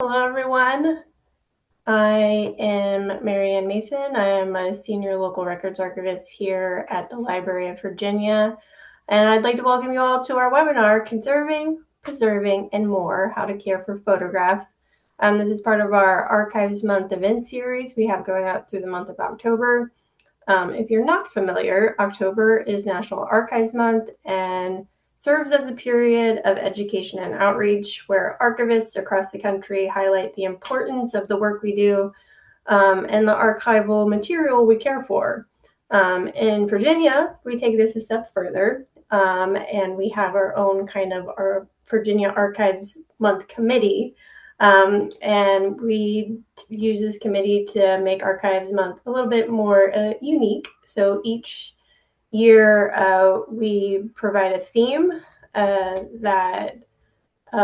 Hello, everyone. I am Marianne Mason. I am a senior local records archivist here at the Library of Virginia, and I'd like to welcome you all to our webinar, Conserving, Preserving, and More, How to Care for Photographs. This is part of our Archives Month event series we have going out through the month of October. If you're not familiar, October is National Archives Month and serves as a period of education and outreach where archivists across the country highlight the importance of the work we do and the archival material we care for. In Virginia, we take this a step further, and we have our own kind of our Virginia Archives Month committee. And we use this committee to make Archives Month a little bit more unique. So each year we provide a theme that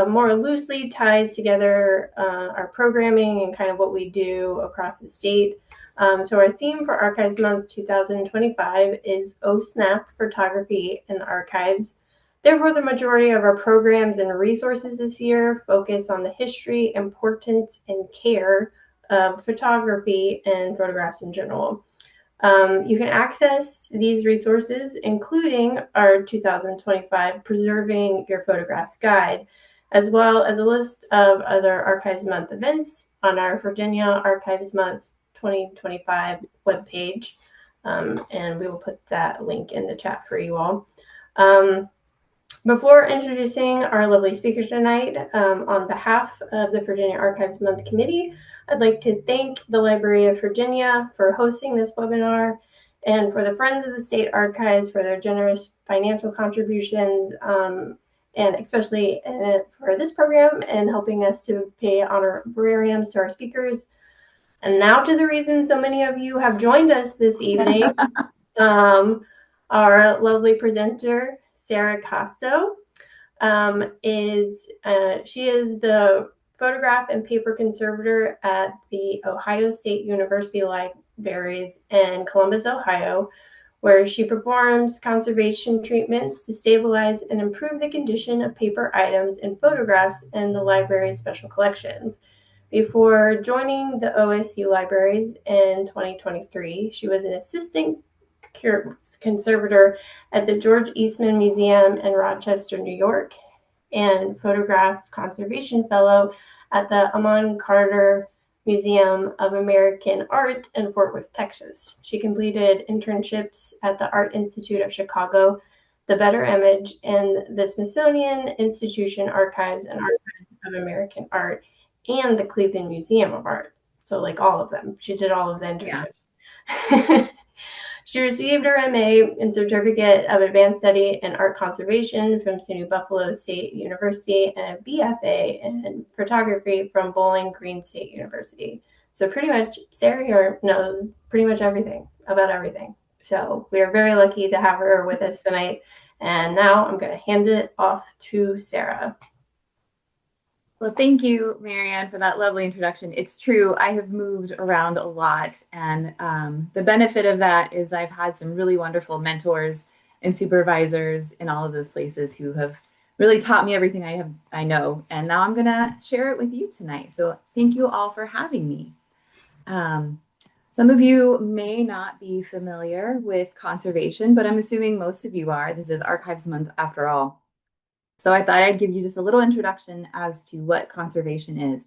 more loosely ties together our programming and kind of what we do across the state. So our theme for Archives Month 2025 is Oh Snap, Photography and Archives. Therefore, the majority of our programs and resources this year focus on the history, importance, and care of photography and photographs in general. You can access these resources, including our 2025 Preserving Your Photographs Guide, as well as a list of other Archives Month events on our Virginia Archives Month 2025 webpage. And we will put that link in the chat for you all. Before introducing our lovely speakers tonight, on behalf of the Virginia Archives Month Committee, I'd like to thank the Library of Virginia for hosting this webinar and for the Friends of the State Archives for their generous financial contributions, and especially for this program and helping us to pay honorariums to our speakers. And now to the reason so many of you have joined us this evening. Our lovely presenter, Sarah Casto, she is the photograph and paper conservator at the Ohio State University Libraries in Columbus, Ohio, where she performs conservation treatments to stabilize and improve the condition of paper items and photographs in the library's special collections. Before joining the OSU Libraries in 2023, she was an assistant conservator at the George Eastman Museum in Rochester, New York, and photograph conservation fellow at the Amon Museum of American Art in Fort Worth, Texas. She completed internships at the Art Institute of Chicago, the Better Image, and the Smithsonian Institution Archives and Archives of American Art, and the Cleveland Museum of Art. So like all of them. She did all of the internships. Yeah. She received her MA and Certificate of Advanced Study in Art Conservation from SUNY Buffalo State University and a BFA in Photography from Bowling Green State University. So pretty much Sarah here knows pretty much everything about everything. So we are very lucky to have her with us tonight. And now I'm going to hand it off to Sarah. Well, thank you, Marianne, for that lovely introduction. It's true, I have moved around a lot, and the benefit of that is I've had some really wonderful mentors and supervisors in all of those places who have really taught me everything I know, and now I'm going to share it with you tonight. So thank you all for having me. Some of you may not be familiar with conservation, but I'm assuming most of you are. This is Archives Month after all. So I thought I'd give you just a little introduction as to what conservation is.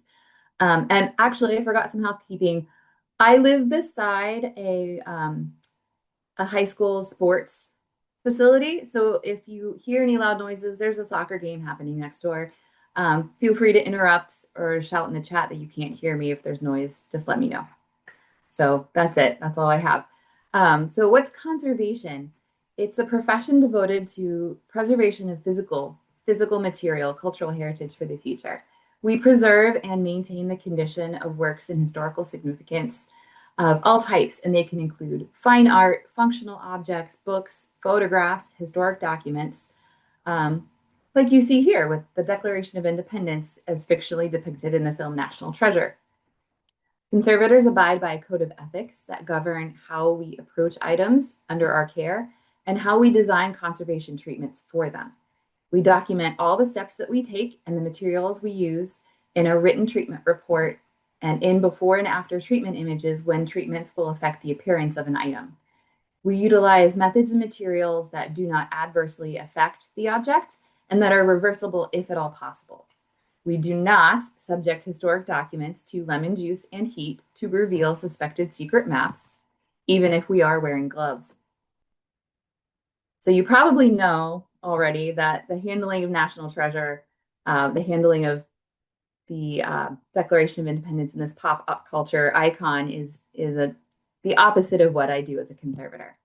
And actually, I forgot some housekeeping. I live beside a high school sports facility. So if you hear any loud noises, there's a soccer game happening next door. Feel free to interrupt or shout in the chat that you can't hear me. If there's noise, just let me know. So that's it. That's all I have. So what's conservation? It's a profession devoted to preservation of physical material, cultural heritage for the future. We preserve and maintain the condition of works in historical significance of all types, and they can include fine art, functional objects, books, photographs, historic documents, like you see here with the Declaration of Independence as fictionally depicted in the film National Treasure. Conservators abide by a code of ethics that govern how we approach items under our care and how we design conservation treatments for them. We document all the steps that we take and the materials we use in a written treatment report, and in before and after treatment images when treatments will affect the appearance of an item. We utilize methods and materials that do not adversely affect the object and that are reversible if at all possible. We do not subject historic documents to lemon juice and heat to reveal suspected secret maps, even if we are wearing gloves. So you probably know already that the handling of national treasure, the handling of the Declaration of Independence and this pop-up culture icon is the opposite of what I do as a conservator.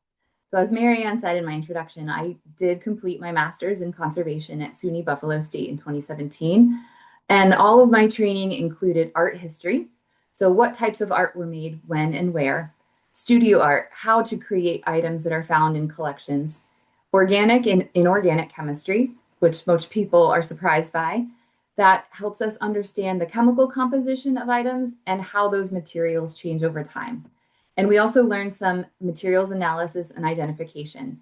So as Marianne said in my introduction, I did complete my master's in conservation at SUNY Buffalo State in 2017. And all of my training included art history. So what types of art were made, when and where, studio art, how to create items that are found in collections, organic and inorganic chemistry, which most people are surprised by. That helps us understand the chemical composition of items and how those materials change over time. And we also learned some materials analysis and identification.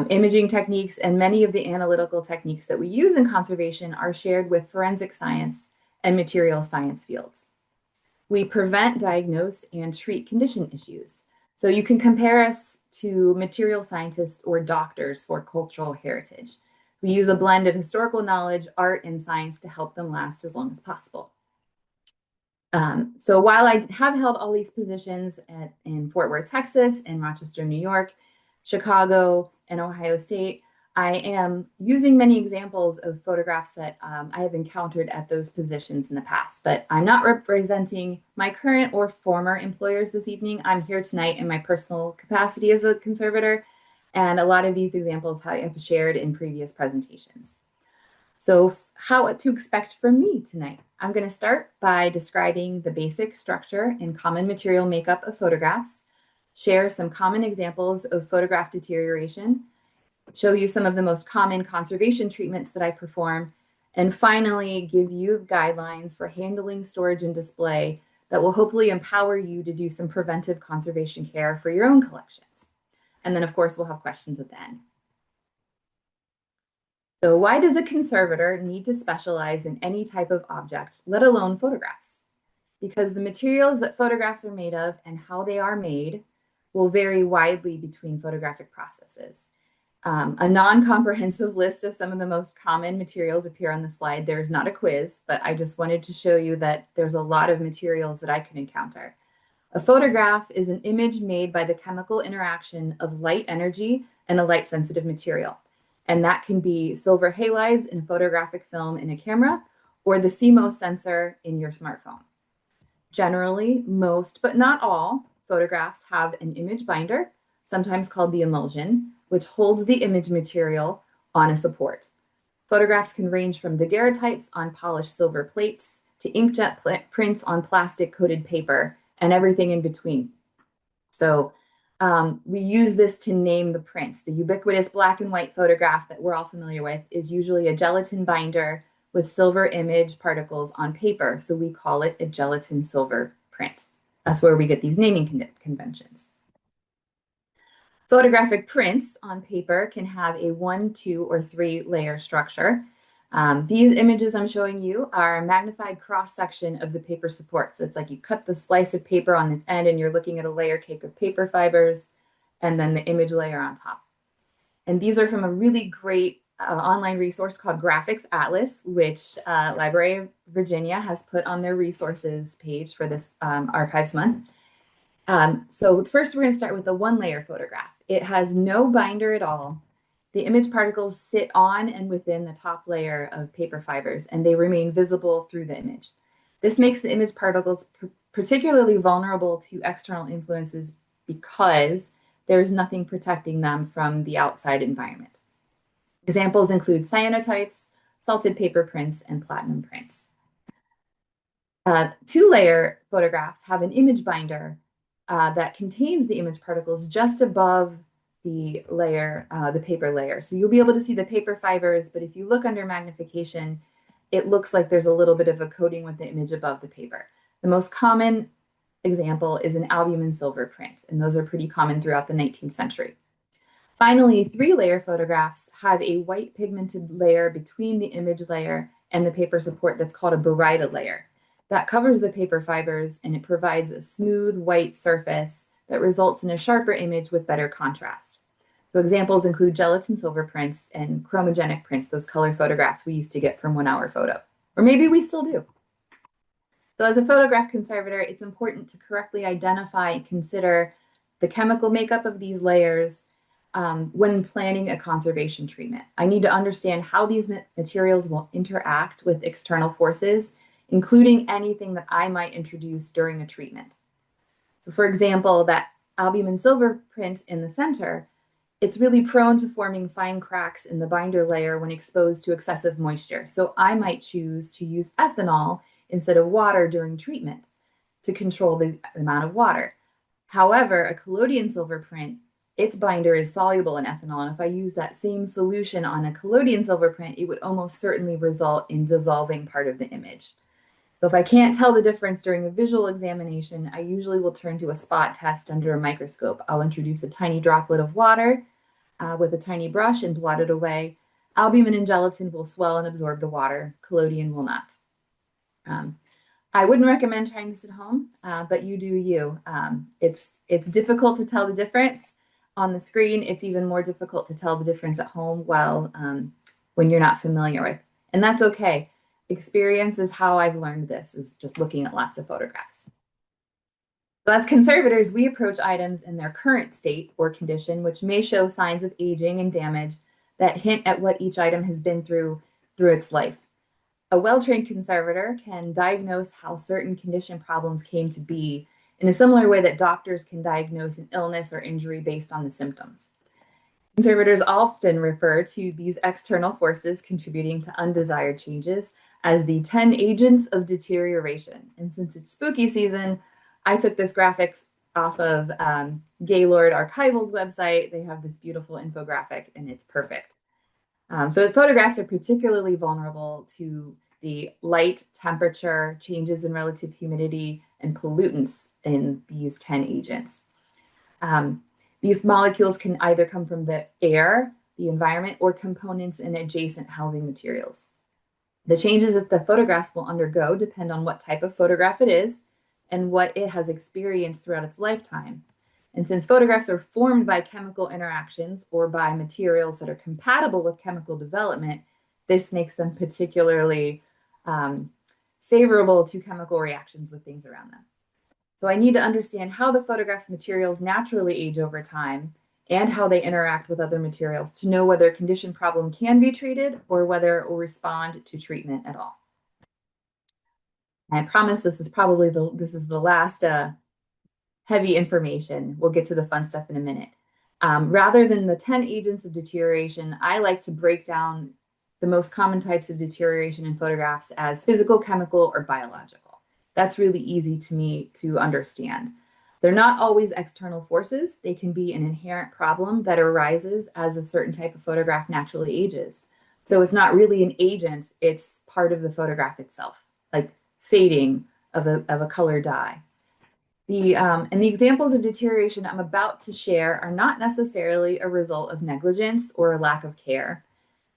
Imaging techniques and many of the analytical techniques that we use in conservation are shared with forensic science and material science fields. We prevent, diagnose, and treat condition issues. So you can compare us to material scientists or doctors for cultural heritage. We use a blend of historical knowledge, art, and science to help them last as long as possible. So while I have held all these positions in Fort Worth, Texas, and Rochester, New York, Chicago, and Ohio State, I am using many examples of photographs that I have encountered at those positions in the past, but I'm not representing my current or former employers this evening. I'm here tonight in my personal capacity as a conservator, and a lot of these examples I have shared in previous presentations. So how to expect from me tonight? I'm going to start by describing the basic structure and common material makeup of photographs, share some common examples of photograph deterioration, show you some of the most common conservation treatments that I perform, and finally give you guidelines for handling, storage, and display that will hopefully empower you to do some preventive conservation care for your own collections. And then, of course, we'll have questions at the end. So why does a conservator need to specialize in any type of object, let alone photographs? Because the materials that photographs are made of and how they are made will vary widely between photographic processes. A non-comprehensive list of some of the most common materials appear on the slide. There's not a quiz, but I just wanted to show you that there's a lot of materials that I can encounter. A photograph is an image made by the chemical interaction of light energy and a light-sensitive material. And that can be silver halides in a photographic film in a camera, or the CMOS sensor in your smartphone. Generally, most, but not all, photographs have an image binder, sometimes called the emulsion, which holds the image material on a support. Photographs can range from daguerreotypes on polished silver plates to inkjet prints on plastic-coated paper and everything in between. So we use this to name the prints. The ubiquitous black and white photograph that we're all familiar with is usually a gelatin binder with silver image particles on paper. So we call it a gelatin silver print. That's where we get these naming conventions. Photographic prints on paper can have a 1, 2, or 3 layer structure. These images I'm showing you are a magnified cross-section of the paper support. So it's like you cut the slice of paper on this end and you're looking at a layer cake of paper fibers and then the image layer on top. And these are from a really great online resource called Graphics Atlas, which Library of Virginia has put on their resources page for this Archives Month. So first we're going to start with a 1-layer photograph. It has no binder at all. The image particles sit on and within the top layer of paper fibers, and they remain visible through the image. This makes the image particles particularly vulnerable to external influences because there's nothing protecting them from the outside environment. Examples include cyanotypes, salted paper prints, and platinum prints. 2-layer photographs have an image binder that contains the image particles just above the layer, the paper layer. So you'll be able to see the paper fibers, but if you look under magnification, it looks like there's a little bit of a coating with the image above the paper. The most common example is an albumin silver print, and those are pretty common throughout the 19th century. Finally, 3-layer photographs have a white pigmented layer between the image layer and the paper support that's called a baryta layer. That covers the paper fibers and it provides a smooth white surface that results in a sharper image with better contrast. So examples include gelatin silver prints and chromogenic prints, those color photographs we used to get from 1 Hour Photo. Or maybe we still do. So as a photograph conservator, it's important to correctly identify and consider the chemical makeup of these layers when planning a conservation treatment. I need to understand how these materials will interact with external forces, including anything that I might introduce during a treatment. So for example, that albumin silver print in the center, it's really prone to forming fine cracks in the binder layer when exposed to excessive moisture. So I might choose to use ethanol instead of water during treatment to control the amount of water. However, a collodion silver print, its binder is soluble in ethanol. And if I use that same solution on a collodion silver print, it would almost certainly result in dissolving part of the image. So if I can't tell the difference during a visual examination, I usually will turn to a spot test under a microscope. I'll introduce a tiny droplet of water with a tiny brush and blot it away. Albumin and gelatin will swell and absorb the water. Collodion will not. I wouldn't recommend trying this at home, but you do you. It's difficult to tell the difference on the screen. It's even more difficult to tell the difference at home when you're not familiar with, and that's okay. Experience is how I've learned this, is just looking at lots of photographs. So as conservators, we approach items in their current state or condition, which may show signs of aging and damage that hint at what each item has been through its life. A well-trained conservator can diagnose how certain condition problems came to be in a similar way that doctors can diagnose an illness or injury based on the symptoms. Conservators often refer to these external forces contributing to undesired changes as the 10 agents of deterioration. And since it's spooky season, I took this graphics off of Gaylord Archival's website. They have this beautiful infographic and it's perfect. So the photographs are particularly vulnerable to the light, temperature, changes in relative humidity, and pollutants in these 10 agents. These molecules can either come from the air, the environment, or components in adjacent housing materials. The changes that the photographs will undergo depend on what type of photograph it is and what it has experienced throughout its lifetime. And since photographs are formed by chemical interactions or by materials that are compatible with chemical development, this makes them particularly favorable to chemical reactions with things around them. So I need to understand how the photograph's materials naturally age over time and how they interact with other materials to know whether a condition problem can be treated or whether it will respond to treatment at all. I promise this is probably the last heavy information. We'll get to the fun stuff in a minute. Rather than the 10 agents of deterioration, I like to break down the most common types of deterioration in photographs as physical, chemical, or biological. That's really easy to me to understand. They're not always external forces. They can be an inherent problem that arises as a certain type of photograph naturally ages. So it's not really an agent, it's part of the photograph itself, like fading of a color dye. And the examples of deterioration I'm about to share are not necessarily a result of negligence or a lack of care.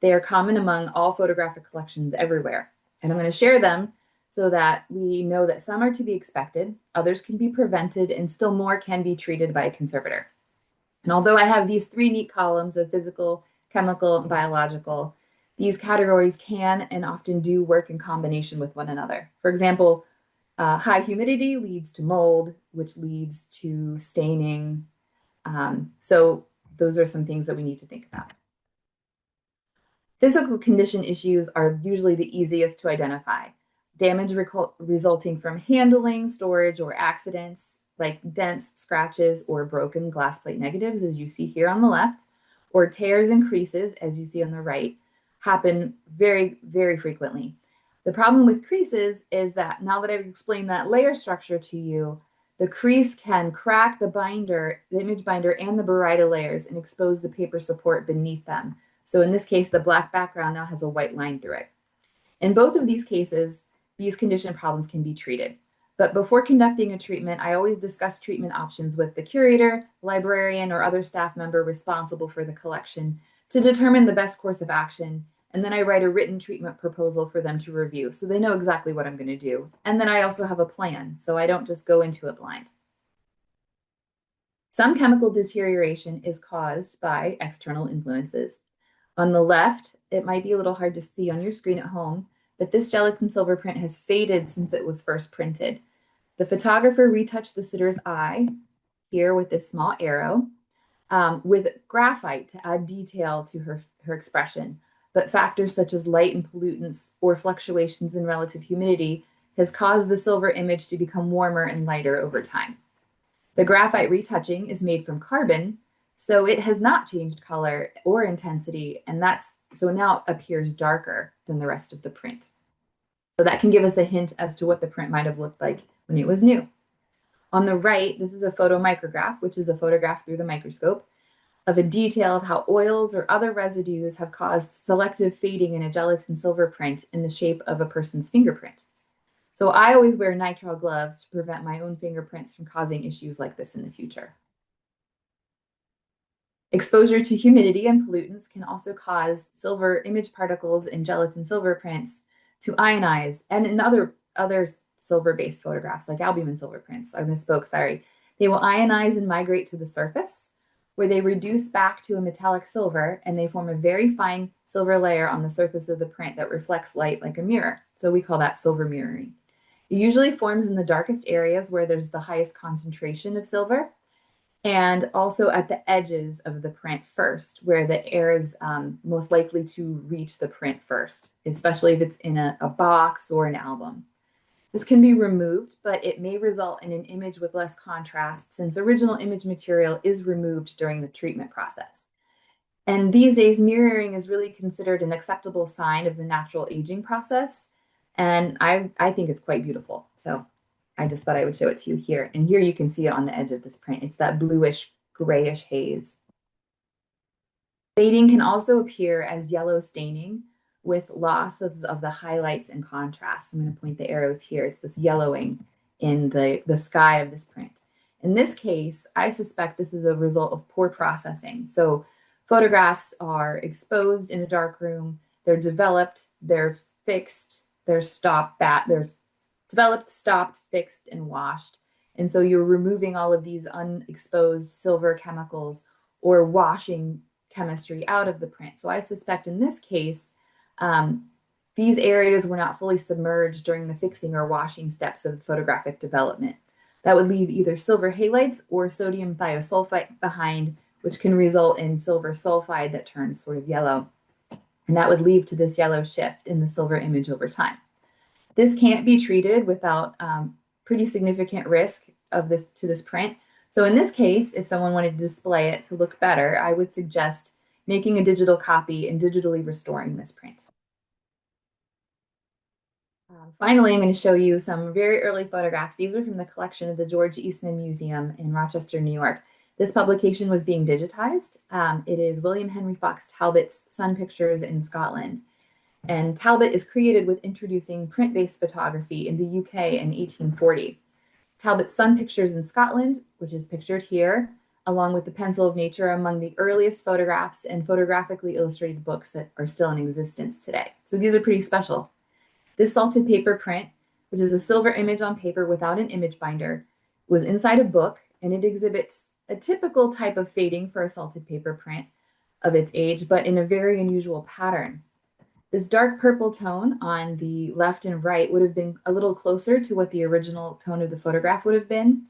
They are common among all photographic collections everywhere. And I'm going to share them so that we know that some are to be expected, others can be prevented, and still more can be treated by a conservator. And although I have these three neat columns of physical, chemical, and biological, these categories can and often do work in combination with one another. For example, high humidity leads to mold, which leads to staining. So those are some things that we need to think about. Physical condition issues are usually the easiest to identify. Damage resulting from handling, storage, or accidents, like dents, scratches, or broken glass plate negatives, as you see here on the left, or tears and creases, as you see on the right, happen very, very frequently. The problem with creases is that now that I've explained that layer structure to you, the crease can crack the binder, the image binder, and the baryta layers and expose the paper support beneath them. So in this case, the black background now has a white line through it. In both of these cases, these condition problems can be treated. But before conducting a treatment, I always discuss treatment options with the curator, librarian, or other staff member responsible for the collection to determine the best course of action And then I write a written treatment proposal for them to review. So they know exactly what I'm going to do. And then I also have a plan. So I don't just go into it blind. Some chemical deterioration is caused by external influences. On the left, it might be a little hard to see on your screen at home, but this gelatin silver print has faded since it was first printed. The photographer retouched the sitter's eye here with this small arrow with graphite to add detail to her expression. But factors such as light and pollutants or fluctuations in relative humidity has caused the silver image to become warmer and lighter over time. The graphite retouching is made from carbon, so it has not changed color or intensity, and so now it appears darker than the rest of the print. So that can give us a hint as to what the print might have looked like when it was new. On the right, this is a photomicrograph, which is a photograph through the microscope of a detail of how oils or other residues have caused selective fading in a gelatin silver print in the shape of a person's fingerprint. So I always wear nitrile gloves to prevent my own fingerprints from causing issues like this in the future. Exposure to humidity and pollutants can also cause silver image particles in gelatin silver prints to ionize, and in other silver-based photographs like albumin silver prints. I misspoke, sorry. They will ionize and migrate to the surface where they reduce back to a metallic silver and they form a very fine silver layer on the surface of the print that reflects light like a mirror. So we call that silver mirroring. It usually forms in the darkest areas where there's the highest concentration of silver, and also at the edges of the print first, where the air is most likely to reach the print first, especially if it's in a box or an album. This can be removed, but it may result in an image with less contrast since original image material is removed during the treatment process. And these days, mirroring is really considered an acceptable sign of the natural aging process. And I think it's quite beautiful. So I just thought I would show it to you here. And here you can see it on the edge of this print. It's that bluish, grayish haze. Fading can also appear as yellow staining with loss of the highlights and contrast. I'm going to point the arrows here. It's this yellowing in the sky of this print. In this case, I suspect this is a result of poor processing. So photographs are exposed in a dark room, they're developed, they're fixed, they're developed, stopped, fixed, and washed. And so you're removing all of these unexposed silver chemicals or washing chemistry out of the print. So I suspect in this case, these areas were not fully submerged during the fixing or washing steps of photographic development. That would leave either silver halides or sodium thiosulfite behind, which can result in silver sulfide that turns sort of yellow. And that would lead to this yellow shift in the silver image over time. This can't be treated without pretty significant risk of this print. So in this case, if someone wanted to display it to look better, I would suggest making a digital copy and digitally restoring this print. Finally, I'm going to show you some very early photographs. These are from the collection of the George Eastman Museum in Rochester, New York. This publication was being digitized. It is William Henry Fox Talbot's Sun Pictures in Scotland. And Talbot is credited with introducing print-based photography in the UK in 1840. Talbot's Sun Pictures in Scotland, which is pictured here, along with the Pencil of Nature, are among the earliest photographs and photographically illustrated books that are still in existence today. So these are pretty special. This salted paper print, which is a silver image on paper without an image binder, was inside a book, and it exhibits a typical type of fading for a salted paper print of its age, but in a very unusual pattern. This dark purple tone on the left and right would have been a little closer to what the original tone of the photograph would have been,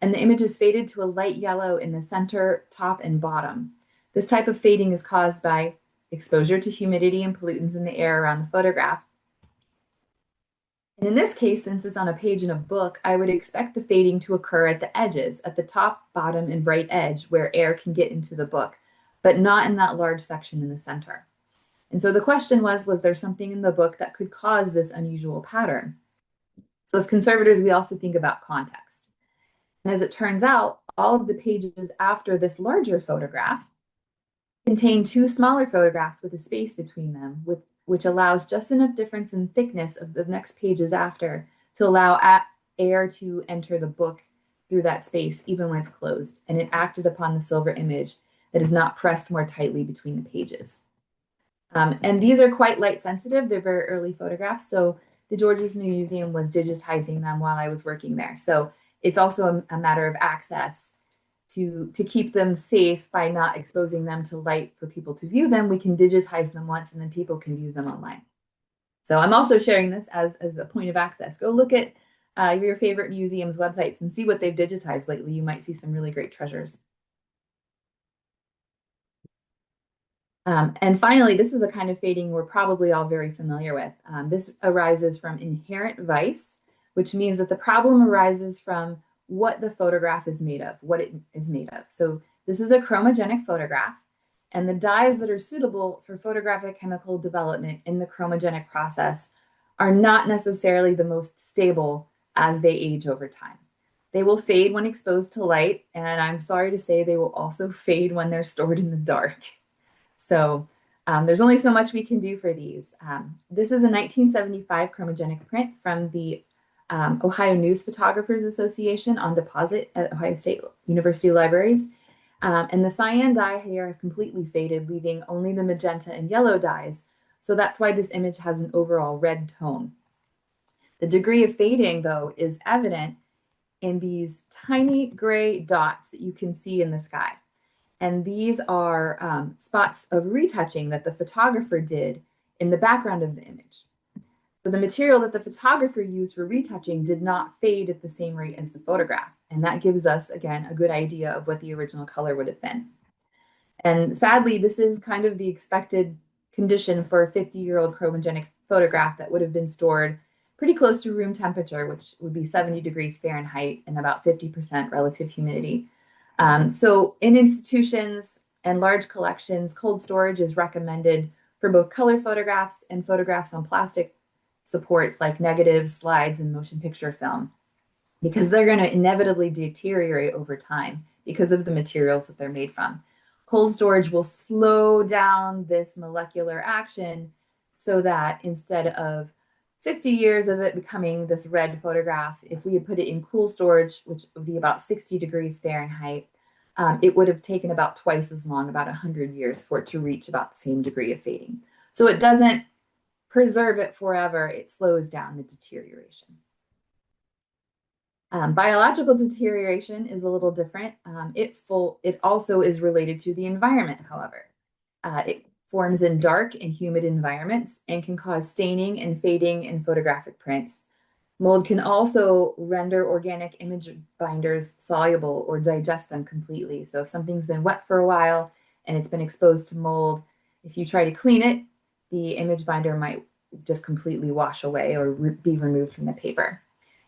and the image is faded to a light yellow in the center, top, and bottom. This type of fading is caused by exposure to humidity and pollutants in the air around the photograph. And in this case, since it's on a page in a book, I would expect the fading to occur at the edges, at the top, bottom, and right edge where air can get into the book, but not in that large section in the center. And so the question was there something in the book that could cause this unusual pattern? So as conservators, we also think about context. And as it turns out, all of the pages after this larger photograph contain two smaller photographs with a space between them, which allows just enough difference in thickness of the next pages after to allow air to enter the book through that space, even when it's closed. And it acted upon the silver image that is not pressed more tightly between the pages. And these are quite light sensitive. They're very early photographs. So the George Eastman Museum was digitizing them while I was working there. So it's also a matter of access to keep them safe by not exposing them to light for people to view them. We can digitize them once and then people can view them online. So I'm also sharing this as a point of access. Go look at your favorite museums' websites and see what they've digitized lately. You might see some really great treasures. And finally, this is a kind of fading we're probably all very familiar with. This arises from inherent vice, which means that the problem arises from what the photograph is made of, what it is made of. So this is a chromogenic photograph, and the dyes that are suitable for photographic chemical development in the chromogenic process are not necessarily the most stable as they age over time. They will fade when exposed to light, and I'm sorry to say they will also fade when they're stored in the dark. So there's only so much we can do for these. This is a 1975 chromogenic print from the Ohio News Photographers Association on deposit at Ohio State University Libraries. And the cyan dye here is completely faded, leaving only the magenta and yellow dyes. So that's why this image has an overall red tone. The degree of fading, though, is evident in these tiny gray dots that you can see in the sky. And these are spots of retouching that the photographer did in the background of the image. So the material that the photographer used for retouching did not fade at the same rate as the photograph. And that gives us, again, a good idea of what the original color would have been. And sadly, this is kind of the expected condition for a 50-year-old chromogenic photograph that would have been stored pretty close to room temperature, which would be 70 degrees Fahrenheit and about 50% relative humidity. So in institutions and large collections, cold storage is recommended for both color photographs and photographs on plastic supports like negatives, slides, and motion picture film, because they're going to inevitably deteriorate over time because of the materials that they're made from. Cold storage will slow down this molecular action so that instead of 50 years of it becoming this red photograph, if we had put it in cool storage, which would be about 60 degrees Fahrenheit, it would have taken about twice as long, about 100 years, for it to reach about the same degree of fading. So it doesn't preserve it forever, it slows down the deterioration. Biological deterioration is a little different. It also is related to the environment, however. It forms in dark and humid environments and can cause staining and fading in photographic prints. Mold can also render organic image binders soluble or digest them completely. So if something's been wet for a while and it's been exposed to mold, if you try to clean it, the image binder might just completely wash away or be removed from the paper.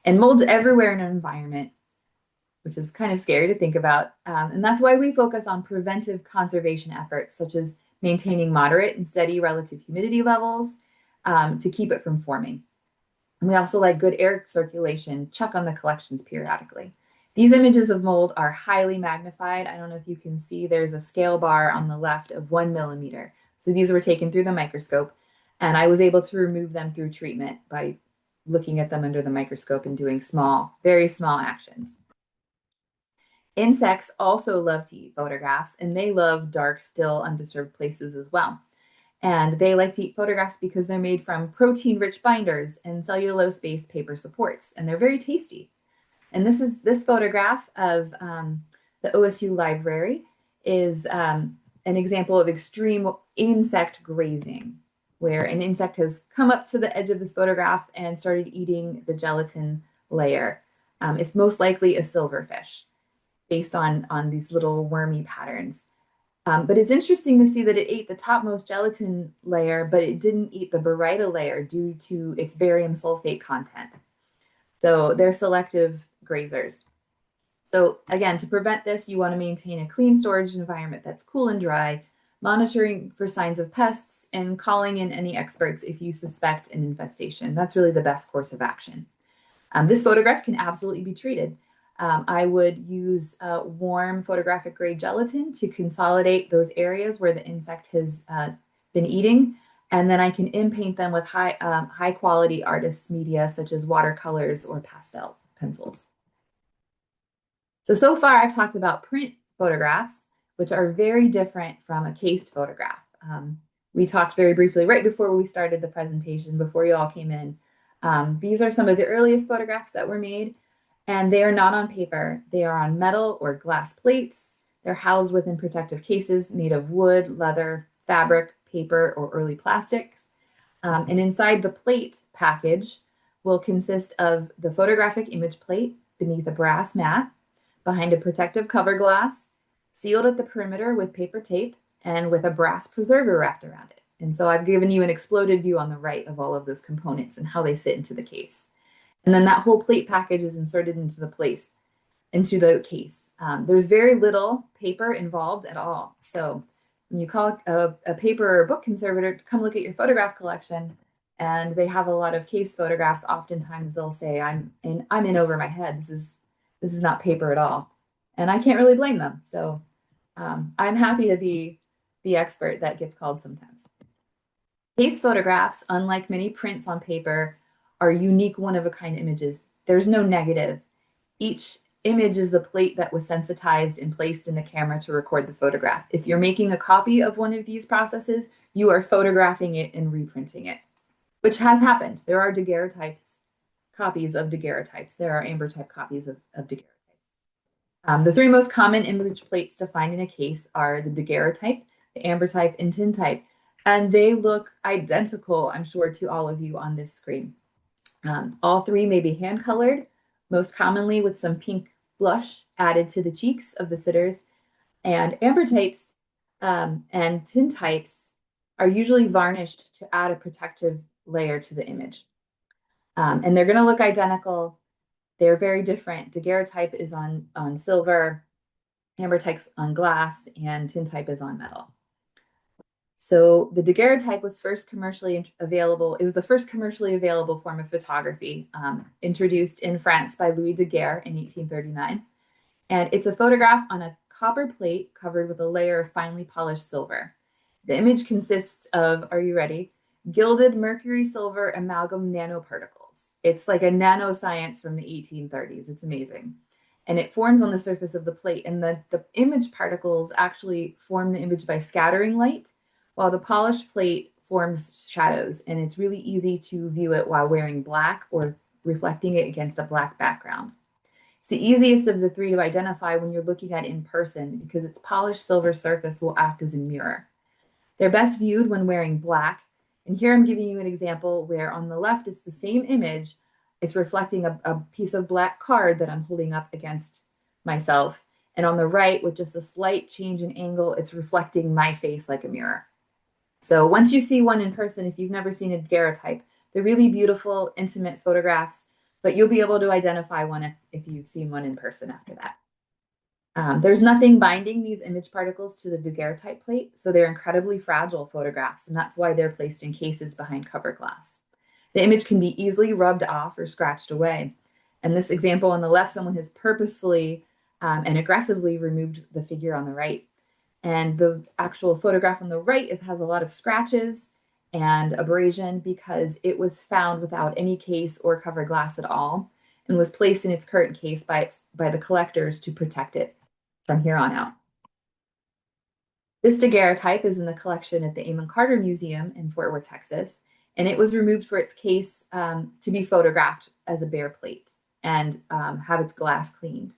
And mold's everywhere in our environment, which is kind of scary to think about. And that's why we focus on preventive conservation efforts, such as maintaining moderate and steady relative humidity levels to keep it from forming. And we also like good air circulation, check on the collections periodically. These images of mold are highly magnified. I don't know if you can see, there's a scale bar on the left of 1 millimeter. So these were taken through the microscope, and I was able to remove them through treatment by looking at them under the microscope and doing small, very small actions. Insects also love to eat photographs, and they love dark, still, undisturbed places as well. And they like to eat photographs because they're made from protein-rich binders and cellulose-based paper supports, and they're very tasty. And this photograph of the OSU library is an example of extreme insect grazing, where an insect has come up to the edge of this photograph and started eating the gelatin layer. It's most likely a silverfish based on these little wormy patterns. But it's interesting to see that it ate the topmost gelatin layer, but it didn't eat the baryta layer due to its barium sulfate content. So they're selective grazers. So again, to prevent this, you want to maintain a clean storage environment that's cool and dry, monitoring for signs of pests, and calling in any experts if you suspect an infestation. That's really the best course of action. This photograph can absolutely be treated. I would use warm photographic grade gelatin to consolidate those areas where the insect has been eating. And then I can in-paint them with high quality artists' media, such as watercolors or pastel pencils. So far I've talked about print photographs, which are very different from a cased photograph. we talked very briefly right before we started the presentation, before you all came in. These are some of the earliest photographs that were made, and they are not on paper. They are on metal or glass plates. They're housed within protective cases made of wood, leather, fabric, paper, or early plastics. And inside the plate package will consist of the photographic image plate beneath a brass mat, behind a protective cover glass, sealed at the perimeter with paper tape, and with a brass preserver wrapped around it. And so I've given you an exploded view on the right of all of those components and how they sit into the case. And then that whole plate package is inserted into the case. There's very little paper involved at all. So when you call a paper or a book conservator to come look at your photograph collection, and they have a lot of case photographs, oftentimes they'll say, I'm in over my head. This is not paper at all. And I can't really blame them. So I'm happy to be the expert that gets called sometimes. Case photographs, unlike many prints on paper, are unique one-of-a-kind images. There's no negative. Each image is the plate that was sensitized and placed in the camera to record the photograph. If you're making a copy of one of these processes, you are photographing it and reprinting it, which has happened. There are daguerreotypes, copies of daguerreotypes. There are ambrotype copies of daguerreotypes. The three most common image plates to find in a case are the daguerreotype, the ambrotype, and tintype, and they look identical, I'm sure, to all of you on this screen. All three may be hand-colored, most commonly with some pink blush added to the cheeks of the sitters. And ambrotypes and tintypes are usually varnished to add a protective layer to the image. And they're going to look identical. They're very different. Daguerreotype is on silver, ambrotype's on glass, and tintype is on metal. So the daguerreotype was first commercially available. It was the first commercially available form of photography, introduced in France by Louis Daguerre in 1839. And it's a photograph on a copper plate covered with a layer of finely polished silver. The image consists of, are you ready? Gilded mercury silver amalgam nanoparticles. It's like a nanoscience from the 1830s. It's amazing. And it forms on the surface of the plate. And the image particles actually form the image by scattering light, while the polished plate forms shadows. And it's really easy to view it while wearing black or reflecting it against a black background. It's the easiest of the three to identify when you're looking at it in person because its polished silver surface will act as a mirror. They're best viewed when wearing black. And here I'm giving you an example where on the left is the same image. It's reflecting a piece of black card that I'm holding up against myself. And on the right, with just a slight change in angle, it's reflecting my face like a mirror. So once you see one in person, if you've never seen a daguerreotype, they're really beautiful, intimate photographs, but you'll be able to identify one if you've seen one in person after that. There's nothing binding these image particles to the daguerreotype plate, so they're incredibly fragile photographs, and that's why they're placed in cases behind cover glass. The image can be easily rubbed off or scratched away. And this example on the left, someone has purposefully and aggressively removed the figure on the right. And the actual photograph on the right has a lot of scratches and abrasion because it was found without any case or cover glass at all and was placed in its current case by the collectors to protect it from here on out. This daguerreotype is in the collection at the Amon Museum in Fort Worth, Texas, and it was removed for its case to be photographed as a bare plate and have its glass cleaned.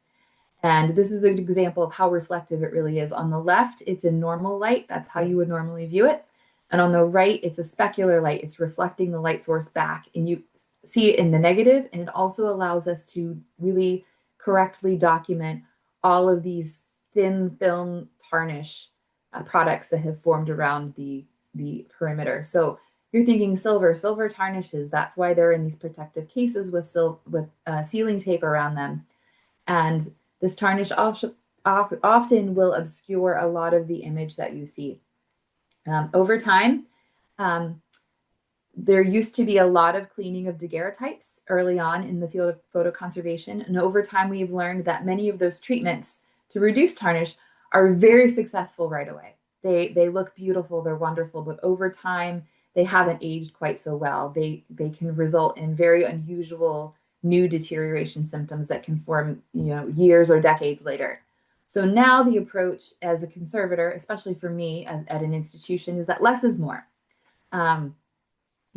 And this is an example of how reflective it really is. On the left, it's in normal light. That's how you would normally view it. And on the right, it's a specular light. It's reflecting the light source back. And you see it in the negative. And it also allows us to really correctly document all of these thin film tarnish products that have formed around the perimeter. So you're thinking silver tarnishes. That's why they're in these protective cases with sealing tape around them. And this tarnish often will obscure a lot of the image that you see. Over time, there used to be a lot of cleaning of daguerreotypes early on in the field of photo conservation. And over time, we've learned that many of those treatments to reduce tarnish are very successful right away. They look beautiful, they're wonderful, but over time, they haven't aged quite so well. They can result in very unusual new deterioration symptoms that can form, years or decades later. So now the approach as a conservator, especially for me at an institution, is that less is more. Um,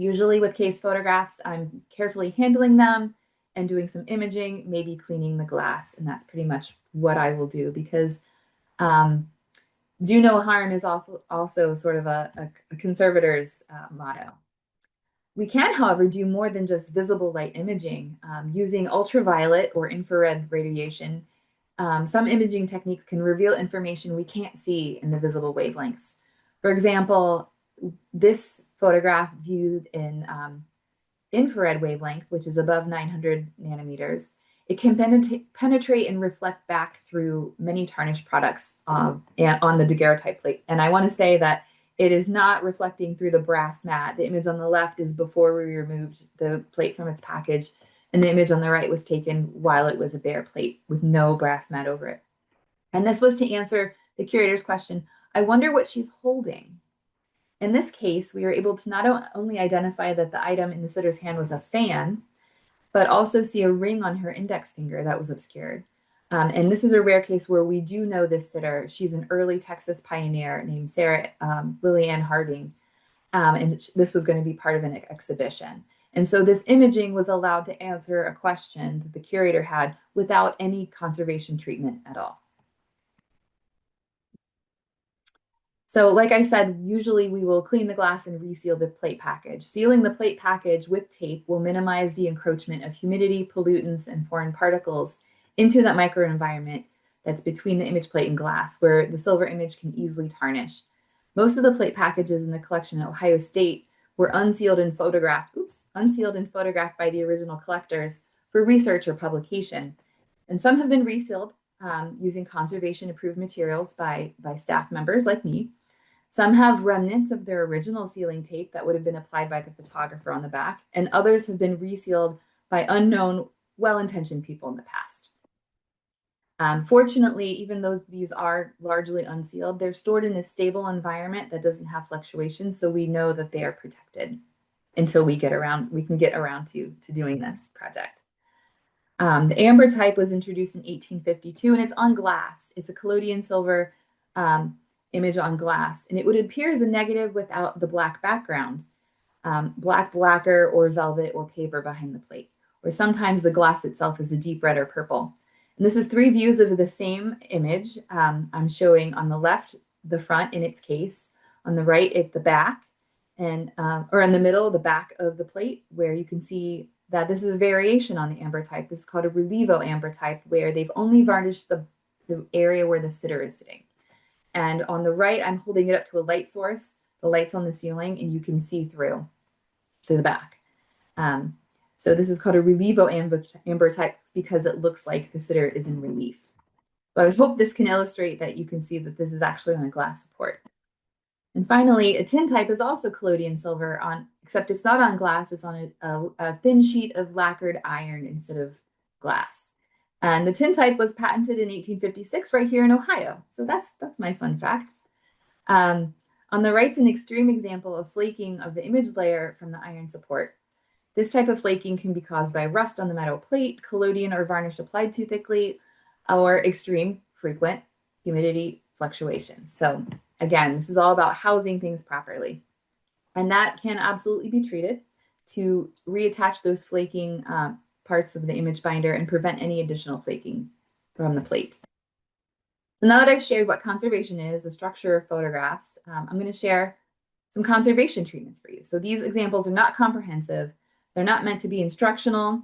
Usually with case photographs, I'm carefully handling them and doing some imaging, maybe cleaning the glass. And that's pretty much what I will do because um, do no harm is also sort of a conservator's motto. We can, however, do more than just visible light imaging. Using ultraviolet or infrared radiation, some imaging techniques can reveal information we can't see in the visible wavelengths. For example, this photograph viewed in infrared wavelength, which is above 900 nanometers, it can penetrate and reflect back through many tarnished products and on the daguerreotype plate. And I want to say that it is not reflecting through the brass mat. The image on the left is before we removed the plate from its package, and the image on the right was taken while it was a bare plate with no brass mat over it. And this was to answer the curator's question, I wonder what she's holding. In this case, we were able to not only identify that the item in the sitter's hand was a fan, but also see a ring on her index finger that was obscured. And this is a rare case where we do know this sitter. She's an early Texas pioneer named Sarah Lillian Harding. And this was going to be part of an exhibition. And so this imaging was allowed to answer a question that the curator had without any conservation treatment at all. So like I said, usually we will clean the glass and reseal the plate package. Sealing the plate package with tape will minimize the encroachment of humidity, pollutants, and foreign particles into that microenvironment that's between the image plate and glass, where the silver image can easily tarnish. Most of the plate packages in the collection at Ohio State were unsealed and photographed by the original collectors for research or publication. And some have been resealed using conservation-approved materials by staff members like me. Some have remnants of their original sealing tape that would have been applied by the photographer on the back, and others have been resealed by unknown, well-intentioned people in the past. Fortunately, even though these are largely unsealed, they're stored in a stable environment that doesn't have fluctuations, so we know that they are protected until we can get around to doing this project. The amber type was introduced in 1852, and it's on glass. It's a collodion silver image on glass, and it would appear as a negative without the black background, black lacquer or velvet or paper behind the plate, or sometimes the glass itself is a deep red or purple. And this is three views of the same image. I'm showing on the left, the front in its case, on the right, at the back, and or in the middle, the back of the plate, where you can see that this is a variation on the amber type. This is called a relievo amber type, where they've only varnished the area where the sitter is sitting. And on the right, I'm holding it up to a light source. The light's on the ceiling, and you can see through the back. So this is called a relievo amber type because it looks like the sitter is in relief. But I hope this can illustrate that you can see that this is actually on a glass support. And finally, a tin type is also collodion silver, except it's not on glass. It's on a thin sheet of lacquered iron instead of glass. And the tin type was patented in 1856 right here in Ohio. So that's my fun fact. On the right's an extreme example of flaking of the image layer from the iron support. This type of flaking can be caused by rust on the metal plate, collodion or varnish applied too thickly, or extreme frequent humidity fluctuations. So again, this is all about housing things properly. And that can absolutely be treated to reattach those flaking parts of the image binder and prevent any additional flaking from the plate. So now that I've shared what conservation is, the structure of photographs, I'm going to share some conservation treatments for you. So these examples are not comprehensive. They're not meant to be instructional,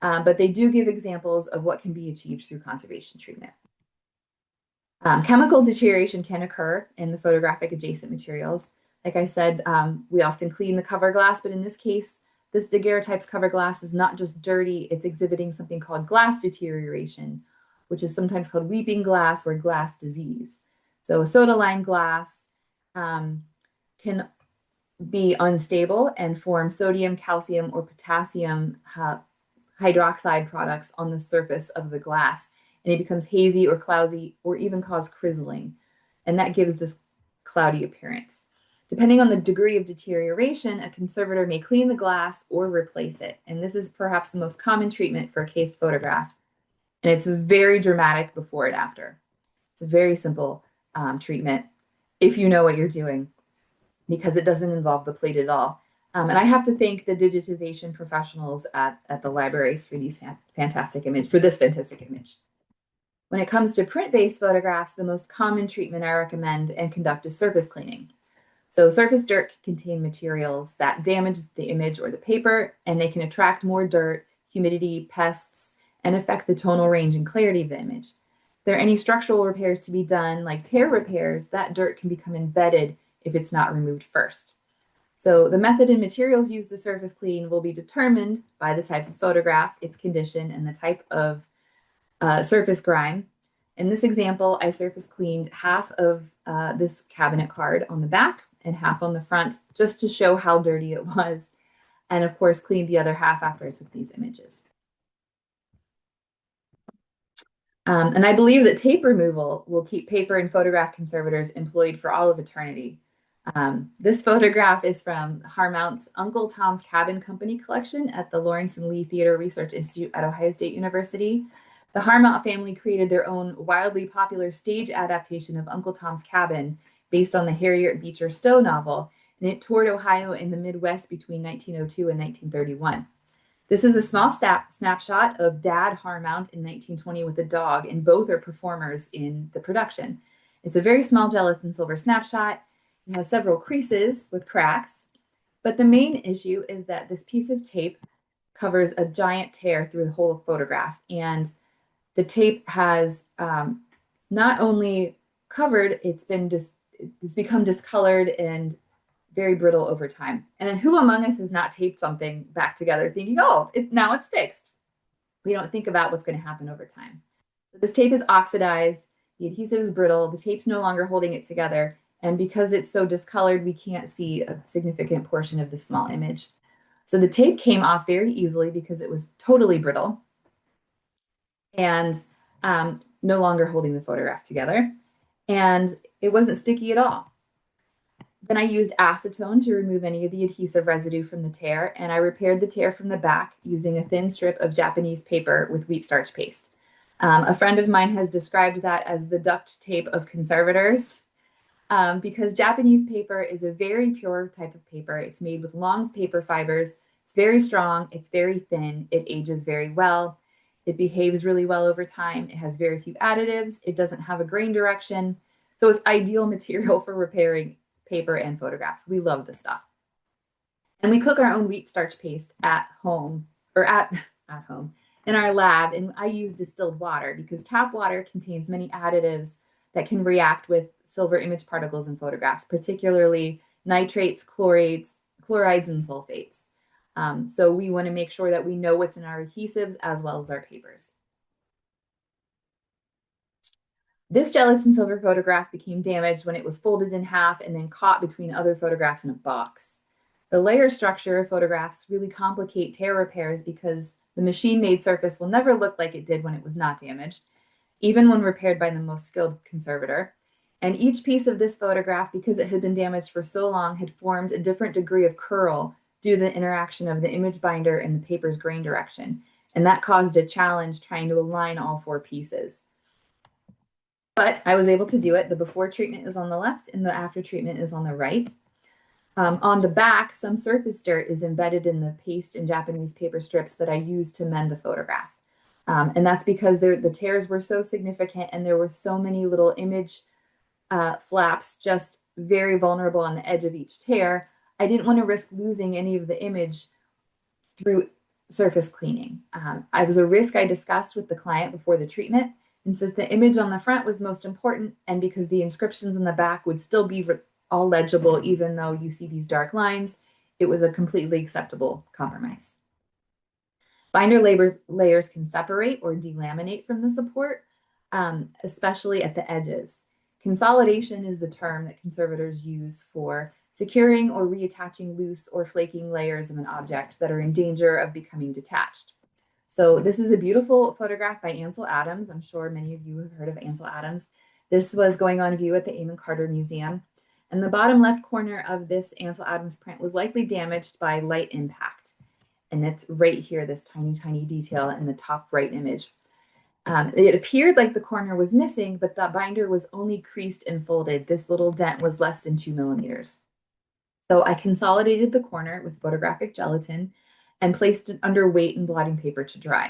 but they do give examples of what can be achieved through conservation treatment. Chemical deterioration can occur in the photographic adjacent materials. Like I said, we often clean the cover glass, but in this case, this daguerreotype's cover glass is not just dirty, it's exhibiting something called glass deterioration, which is sometimes called weeping glass or glass disease. So a soda lime glass can be unstable and form sodium, calcium, or potassium hydroxide products on the surface of the glass. And it becomes hazy or cloudy or even cause crizzling. And that gives this cloudy appearance. Depending on the degree of deterioration, a conservator may clean the glass or replace it. And this is perhaps the most common treatment for a case photograph. And it's very dramatic before and after. It's a very simple treatment if you know what you're doing, because it doesn't involve the plate at all. And I have to thank the digitization professionals at the libraries for these for this fantastic image. When it comes to print-based photographs, the most common treatment I recommend and conduct is surface cleaning. So surface dirt can contain materials that damage the image or the paper, and they can attract more dirt, humidity, pests, and affect the tonal range and clarity of the image. If there are any structural repairs to be done, like tear repairs, that dirt can become embedded if it's not removed first. So the method and materials used to surface clean will be determined by the type of photograph, its condition, and the type of surface grime. In this example, I surface cleaned half of this cabinet card on the back and half on the front, just to show how dirty it was. And of course, cleaned the other half after I took these images. And I believe that tape removal will keep paper and photograph conservators employed for all of eternity. This photograph is from Harmount's Uncle Tom's Cabin Company collection at the Lawrence and Lee Theater Research Institute at Ohio State University. The Harmount family created their own wildly popular stage adaptation of Uncle Tom's Cabin based on the Harriet Beecher Stowe novel, and it toured Ohio in the Midwest between 1902 and 1931. This is a small snapshot of Dad Harmount in 1920 with a dog, and both are performers in the production. It's a very small gelatin silver snapshot. It has several creases with cracks, but the main issue is that this piece of tape covers a giant tear through the whole photograph, and the tape has not only covered, it's become discolored and very brittle over time. And who among us has not taped something back together thinking, oh, now it's fixed? We don't think about what's going to happen over time. So this tape is oxidized, the adhesive is brittle, the tape's no longer holding it together, and because it's so discolored, we can't see a significant portion of the small image. So the tape came off very easily because it was totally brittle and no longer holding the photograph together. And it wasn't sticky at all. Then I used acetone to remove any of the adhesive residue from the tear, and I repaired the tear from the back using a thin strip of Japanese paper with wheat starch paste. A friend of mine has described that as the duct tape of conservators, because Japanese paper is a very pure type of paper. It's made with long paper fibers. It's very strong. It's very thin. It ages very well. It behaves really well over time. It has very few additives. It doesn't have a grain direction. So it's ideal material for repairing paper and photographs. We love this stuff. And we cook our own wheat starch paste at home, or at home in our lab. And I use distilled water because tap water contains many additives that can react with silver image particles in photographs, particularly nitrates, chlorides, and sulfates. So we want to make sure that we know what's in our adhesives as well as our papers. This gelatin silver photograph became damaged when it was folded in half and then caught between other photographs in a box. The layer structure of photographs really complicate tear repairs because the machine-made surface will never look like it did when it was not damaged, even when repaired by the most skilled conservator. And each piece of this photograph, because it had been damaged for so long, had formed a different degree of curl due to the interaction of the image binder and the paper's grain direction. And that caused a challenge trying to align all four pieces. But I was able to do it. The before treatment is on the left and the after treatment is on the right. On the back, some surface dirt is embedded in the paste and Japanese paper strips that I used to mend the photograph. And that's because the tears were so significant and there were so many little image flaps just very vulnerable on the edge of each tear. I didn't want to risk losing any of the image through surface cleaning. It was a risk I discussed with the client before the treatment. And since the image on the front was most important, and because the inscriptions on the back would still be all legible, even though you see these dark lines, it was a completely acceptable compromise. Binder layers can separate or delaminate from the support, especially at the edges. Consolidation is the term that conservators use for securing or reattaching loose or flaking layers of an object that are in danger of becoming detached. So this is a beautiful photograph by Ansel Adams. I'm sure many of you have heard of Ansel Adams. This was going on view at the Amon Museum. And the bottom left corner of this Ansel Adams print was likely damaged by light impact. And it's right here, this tiny, tiny detail in the top right image. It appeared like the corner was missing, but the binder was only creased and folded. This little dent was less than 2 millimeters. So I consolidated the corner with photographic gelatin and placed it under weight and blotting paper to dry.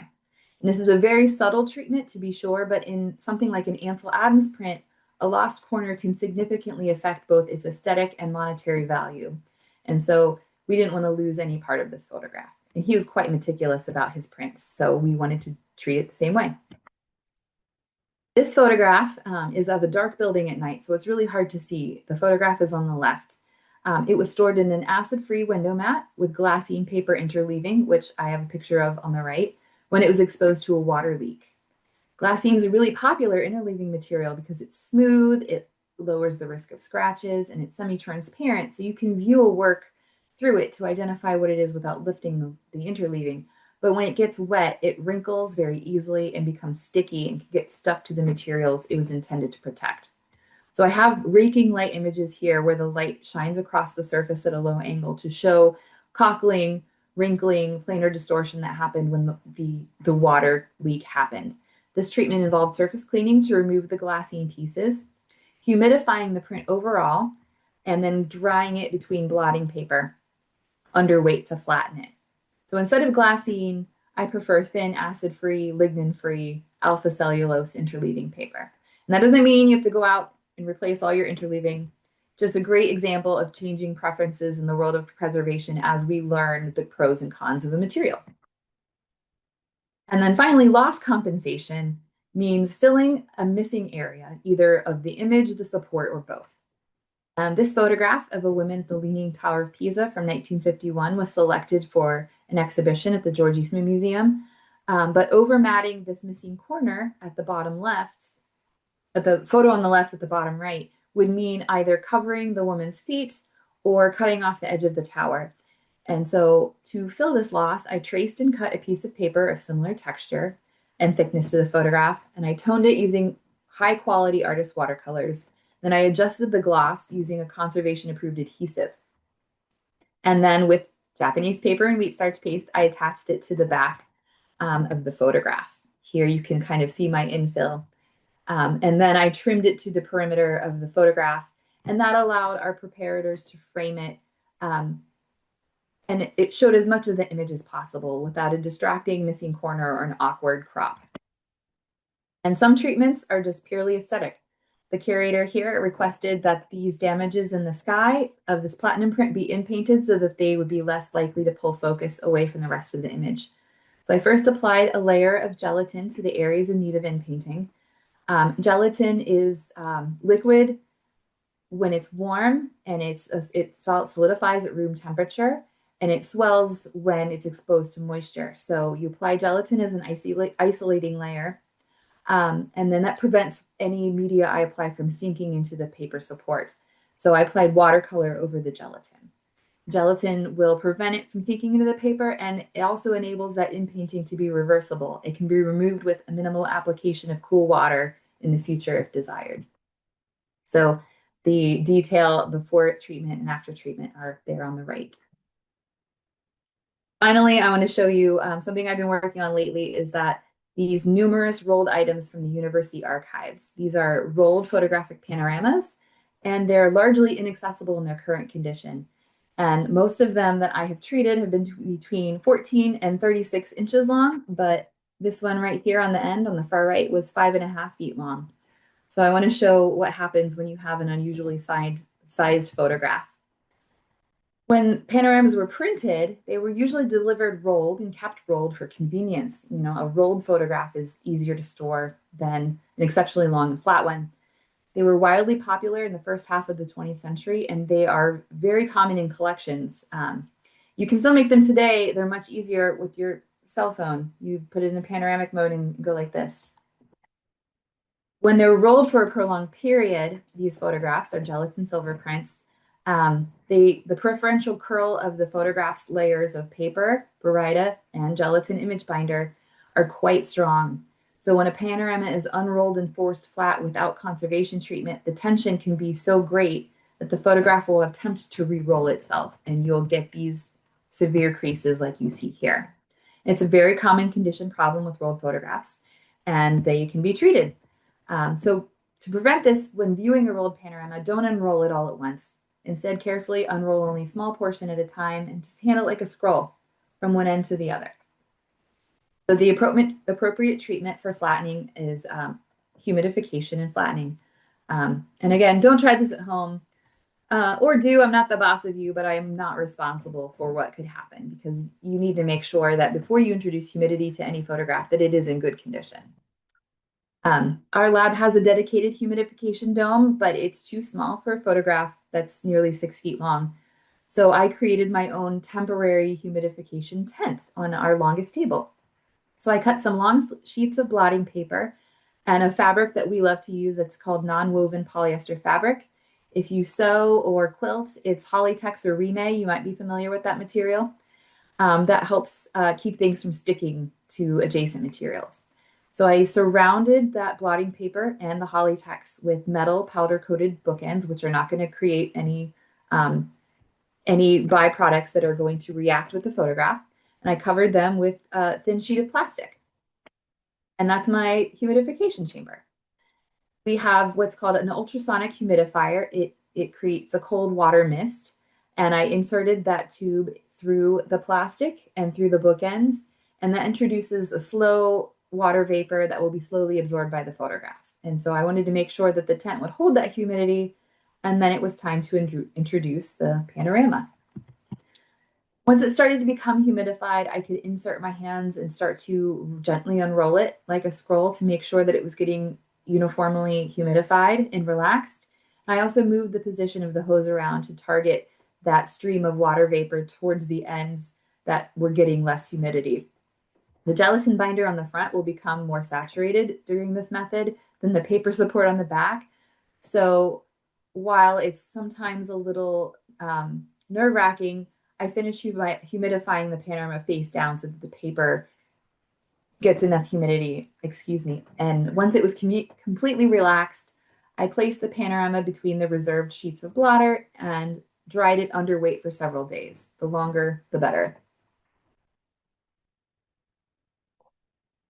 And this is a very subtle treatment to be sure, but in something like an Ansel Adams print, a lost corner can significantly affect both its aesthetic and monetary value. And so we didn't want to lose any part of this photograph. And he was quite meticulous about his prints, so we wanted to treat it the same way. This photograph is of a dark building at night, so it's really hard to see. The photograph is on the left. It was stored in an acid-free window mat with glassine paper interleaving, which I have a picture of on the right, when it was exposed to a water leak. Glassine is a really popular interleaving material because it's smooth, it lowers the risk of scratches, and it's semi-transparent, so you can view a work through it to identify what it is without lifting the interleaving. But when it gets wet, it wrinkles very easily and becomes sticky and can get stuck to the materials it was intended to protect. So I have raking light images here where the light shines across the surface at a low angle to show cockling, wrinkling, planar distortion that happened when the water leak happened. This treatment involved surface cleaning to remove the glassine pieces, humidifying the print overall, and then drying it between blotting paper under weight to flatten it. So instead of glassine, I prefer thin, acid-free, lignin-free, alpha cellulose interleaving paper. And that doesn't mean you have to go out and replace all your interleaving. Just a great example of changing preferences in the world of preservation as we learn the pros and cons of a material. And then finally, loss compensation means filling a missing area, either of the image, the support, or both. This photograph of a woman at the Leaning Tower of Pisa from 1951 was selected for an exhibition at the George Eastman Museum. But overmatting this missing corner at the bottom left, the photo on the left at the bottom right, would mean either covering the woman's feet or cutting off the edge of the tower. And so to fill this loss, I traced and cut a piece of paper of similar texture and thickness to the photograph, and I toned it using high quality artist watercolors. Then I adjusted the gloss using a conservation approved adhesive. And then with Japanese paper and wheat starch paste, I attached it to the back of the photograph. Here you can kind of see my infill. And then I trimmed it to the perimeter of the photograph, and that allowed our preparators to frame it. And it showed as much of the image as possible without a distracting missing corner or an awkward crop. And some treatments are just purely aesthetic. The curator here requested that these damages in the sky of this platinum print be inpainted so that they would be less likely to pull focus away from the rest of the image. So I first applied a layer of gelatin to the areas in need of inpainting. Gelatin is liquid when it's warm, and it solidifies at room temperature, and it swells when it's exposed to moisture. So you apply gelatin as an isolating layer. And then that prevents any media I apply from sinking into the paper support. So I applied watercolor over the gelatin. Gelatin will prevent it from sinking into the paper, and it also enables that inpainting to be reversible. It can be removed with a minimal application of cool water in the future if desired. So the detail before treatment and after treatment are there on the right. Finally, I want to show you something I've been working on lately is that these numerous rolled items from the university archives. These are rolled photographic panoramas, and they're largely inaccessible in their current condition. And most of them that I have treated have been between 14 and 36 inches long, but this one right here on the end, on the far right, was 5.5 feet long. So I want to show what happens when you have an unusually sized photograph. When panoramas were printed, they were usually delivered rolled and kept rolled for convenience. You know, a rolled photograph is easier to store than an exceptionally long and flat one. They were wildly popular in the first half of the 20th century, and they are very common in collections. You can still make them today. They're much easier with your cell phone. You put it in a panoramic mode and go like this. When they're rolled for a prolonged period, these photographs are gelatin silver prints. The preferential curl of the photograph's layers of paper, baryta, and gelatin image binder are quite strong. So when a panorama is unrolled and forced flat without conservation treatment, the tension can be so great that the photograph will attempt to re-roll itself, and you'll get these severe creases like you see here. It's a very common condition problem with rolled photographs. and they can be treated. So to prevent this, when viewing a rolled panorama, don't unroll it all at once. Instead, carefully unroll only a small portion at a time and just handle it like a scroll from one end to the other. So the appropriate treatment for flattening is humidification and flattening. And again, don't try this at home. Or do, I'm not the boss of you, but I am not responsible for what could happen, because you need to make sure that before you introduce humidity to any photograph, that it is in good condition. Our lab has a dedicated humidification dome, but it's too small for a photograph that's nearly 6 feet long. So I created my own temporary humidification tent on our longest table. So I cut some long sheets of blotting paper and a fabric that we love to use that's called non-woven polyester fabric. If you sew or quilt, it's Hollytex or Rime. You might be familiar with that material. That helps keep things from sticking to adjacent materials. So I surrounded that blotting paper and the Hollytex with metal powder-coated bookends, which are not going to create any byproducts that are going to react with the photograph. And I covered them with a thin sheet of plastic. And that's my humidification chamber. We have what's called an ultrasonic humidifier. It creates a cold water mist. And I inserted that tube through the plastic and through the bookends. And that introduces a slow water vapor that will be slowly absorbed by the photograph. And so I wanted to make sure that the tent would hold that humidity. And then it was time to introduce the panorama. Once it started to become humidified, I could insert my hands and start to gently unroll it like a scroll to make sure that it was getting uniformly humidified and relaxed. I also moved the position of the hose around to target that stream of water vapor towards the ends that were getting less humidity. The gelatin binder on the front will become more saturated during this method than the paper support on the back. So while it's sometimes a little nerve-wracking, I finished humidifying the panorama face down so that the paper gets enough humidity, And once it was completely relaxed, I placed the panorama between the reserved sheets of blotter and dried it under weight for several days. The longer, the better.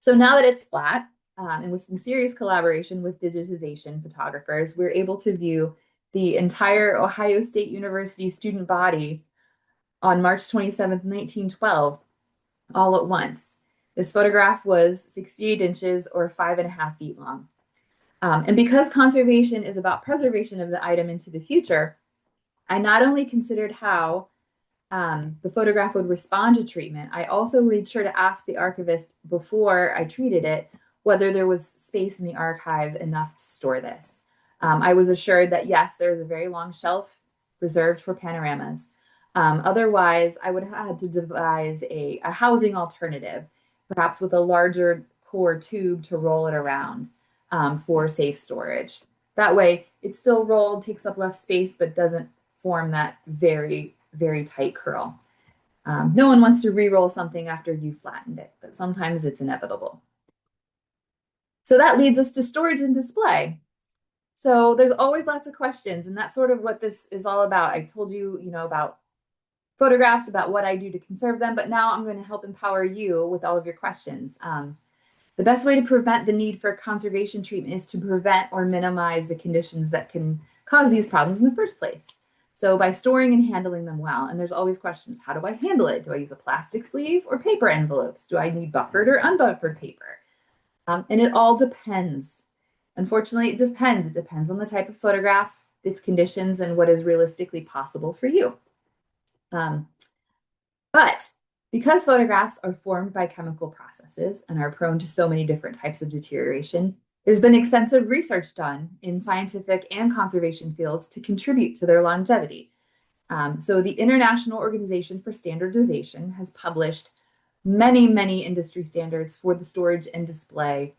So now that it's flat, and with some serious collaboration with digitization photographers, we're able to view the entire Ohio State University student body on March 27th, 1912, all at once. This photograph was 68 inches or 5.5 feet long. And because conservation is about preservation of the item into the future, I not only considered how the photograph would respond to treatment, I also made sure to ask the archivist before I treated it whether there was space in the archive enough to store this. I was assured that yes, there's a very long shelf reserved for panoramas. Otherwise, I would have had to devise a housing alternative, perhaps with a larger core tube to roll it around for safe storage. That way, it's still rolled, takes up less space, but doesn't form that very, very tight curl. No one wants to re-roll something after you flattened it, but sometimes it's inevitable. So that leads us to storage and display. So there's always lots of questions, and that's sort of what this is all about. I told you, about photographs, about what I do to conserve them, but now I'm going to help empower you with all of your questions. The best way to prevent the need for conservation treatment is to prevent or minimize the conditions that can cause these problems in the first place. So by storing and handling them well, and there's always questions, how do I handle it? Do I use a plastic sleeve or paper envelopes? Do I need buffered or unbuffered paper? And it all depends. Unfortunately, it depends. It depends on the type of photograph, its conditions, and what is realistically possible for you. But because photographs are formed by chemical processes and are prone to so many different types of deterioration, there's been extensive research done in scientific and conservation fields to contribute to their longevity. So the International Organization for Standardization has published many, many industry standards for the storage and display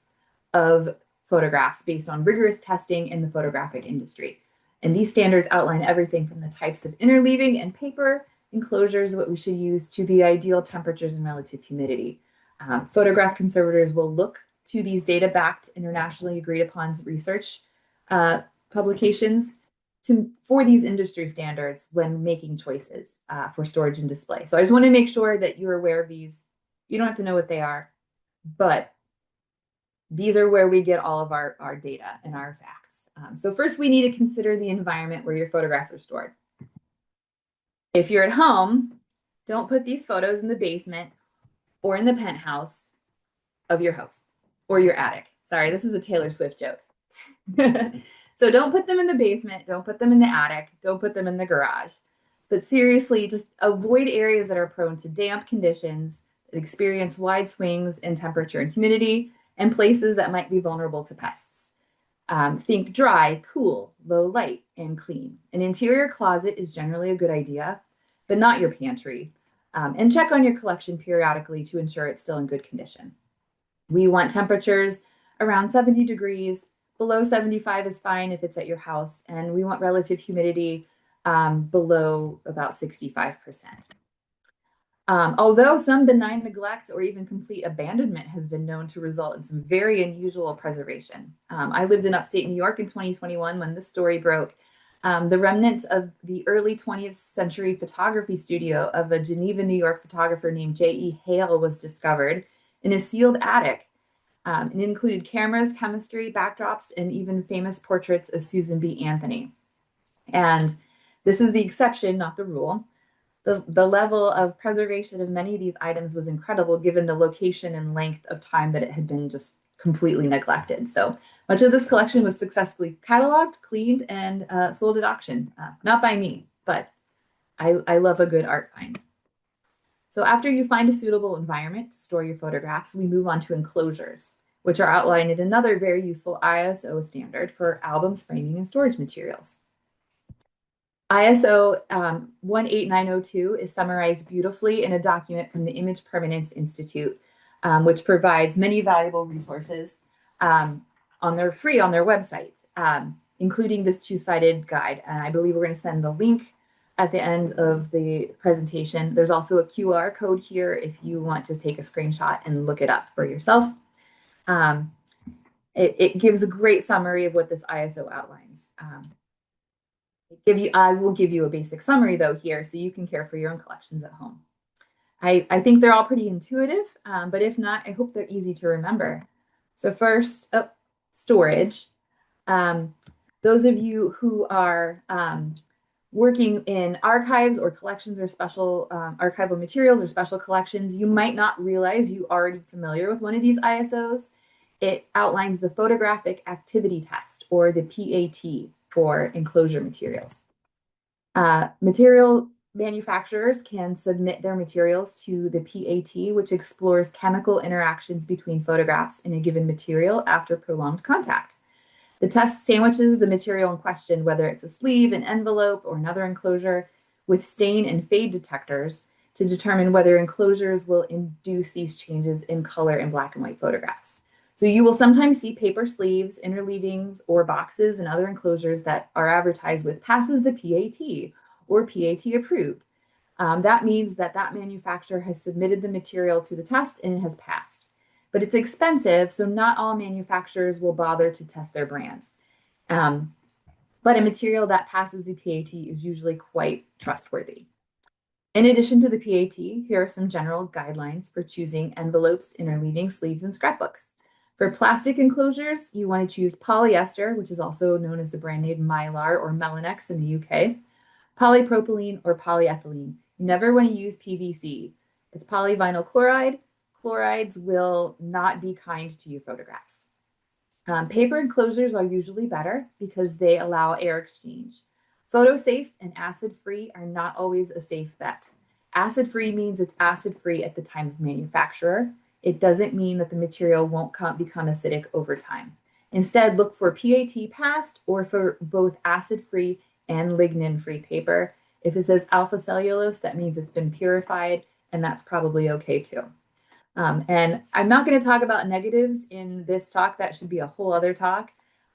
of photographs based on rigorous testing in the photographic industry. And these standards outline everything from the types of interleaving and paper enclosures, what we should use, to the ideal temperatures and relative humidity. Photograph conservators will look to these data-backed, internationally agreed upon research publications for these industry standards when making choices for storage and display. So I just want to make sure that you're aware of these. You don't have to know what they are, but These are where we get all of our data and our facts. So first we need to consider the environment where your photographs are stored. If you're at home, don't put these photos in the basement or in the penthouse of your house or your attic. Sorry, this is a Taylor Swift joke. So don't put them in the basement, don't put them in the attic, don't put them in the garage. But seriously, just avoid areas that are prone to damp conditions, that experience wide swings in temperature and humidity, and places that might be vulnerable to pests. Think dry, cool, low light, and clean. An interior closet is generally a good idea, but not your pantry. And check on your collection periodically to ensure it's still in good condition. We want temperatures around 70 degrees. Below 75 is fine if it's at your house. And we want relative humidity below about 65%. Although some benign neglect or even complete abandonment has been known to result in some very unusual preservation. I lived in upstate New York in 2021 when this story broke. The remnants of the early 20th century photography studio of a Geneva, New York photographer named J.E. Hale was discovered in a sealed attic. It included cameras, chemistry, backdrops, and even famous portraits of Susan B. Anthony. And this is the exception, not the rule. The level of preservation of many of these items was incredible given the location and length of time that it had been just completely neglected. So much of this collection was successfully cataloged, cleaned, and sold at auction. Not by me, but I love a good art find. So after you find a suitable environment to store your photographs, we move on to enclosures, which are outlined in another very useful ISO standard for albums, framing, and storage materials. ISO 18902 is summarized beautifully in a document from the Image Permanence Institute, which provides many valuable resources on their website, including this two-sided guide. And I believe we're going to send the link at the end of the presentation. There's also a QR code here if you want to take a screenshot and look it up for yourself. It gives a great summary of what this ISO outlines. I will give you a basic summary though here so you can care for your own collections at home. I think they're all pretty intuitive, but if not, I hope they're easy to remember. So first, storage. Those of you who are working in archives or collections or special archival materials or special collections, you might not realize you are already familiar with one of these ISOs. It outlines the photographic activity test, or the PAT, for enclosure materials. Material manufacturers can submit their materials to the PAT, which explores chemical interactions between photographs in a given material after prolonged contact. The test sandwiches the material in question, whether it's a sleeve, an envelope, or another enclosure, with stain and fade detectors to determine whether enclosures will induce these changes in color in black and white photographs. So you will sometimes see paper sleeves, interleavings, or boxes and other enclosures that are advertised with passes the PAT or PAT approved. That means that manufacturer has submitted the material to the test and it has passed. But it's expensive, so not all manufacturers will bother to test their brands. But a material that passes the PAT is usually quite trustworthy. In addition to the PAT, here are some general guidelines for choosing envelopes, interleaving, sleeves, and scrapbooks. For plastic enclosures, you want to choose polyester, which is also known as the brand name Mylar or Melanex in the UK, polypropylene, or polyethylene. You never want to use PVC. It's polyvinyl chloride. Chlorides will not be kind to your photographs. Paper enclosures are usually better because they allow air exchange. Photo-safe and acid-free are not always a safe bet. Acid-free means it's acid-free at the time of manufacturer. It doesn't mean that the material won't become acidic over time. Instead, look for PAT passed or for both acid-free and lignin-free paper. If it says alpha cellulose, that means it's been purified, and that's probably okay too. And I'm not going to talk about negatives in this talk. That should be a whole other talk.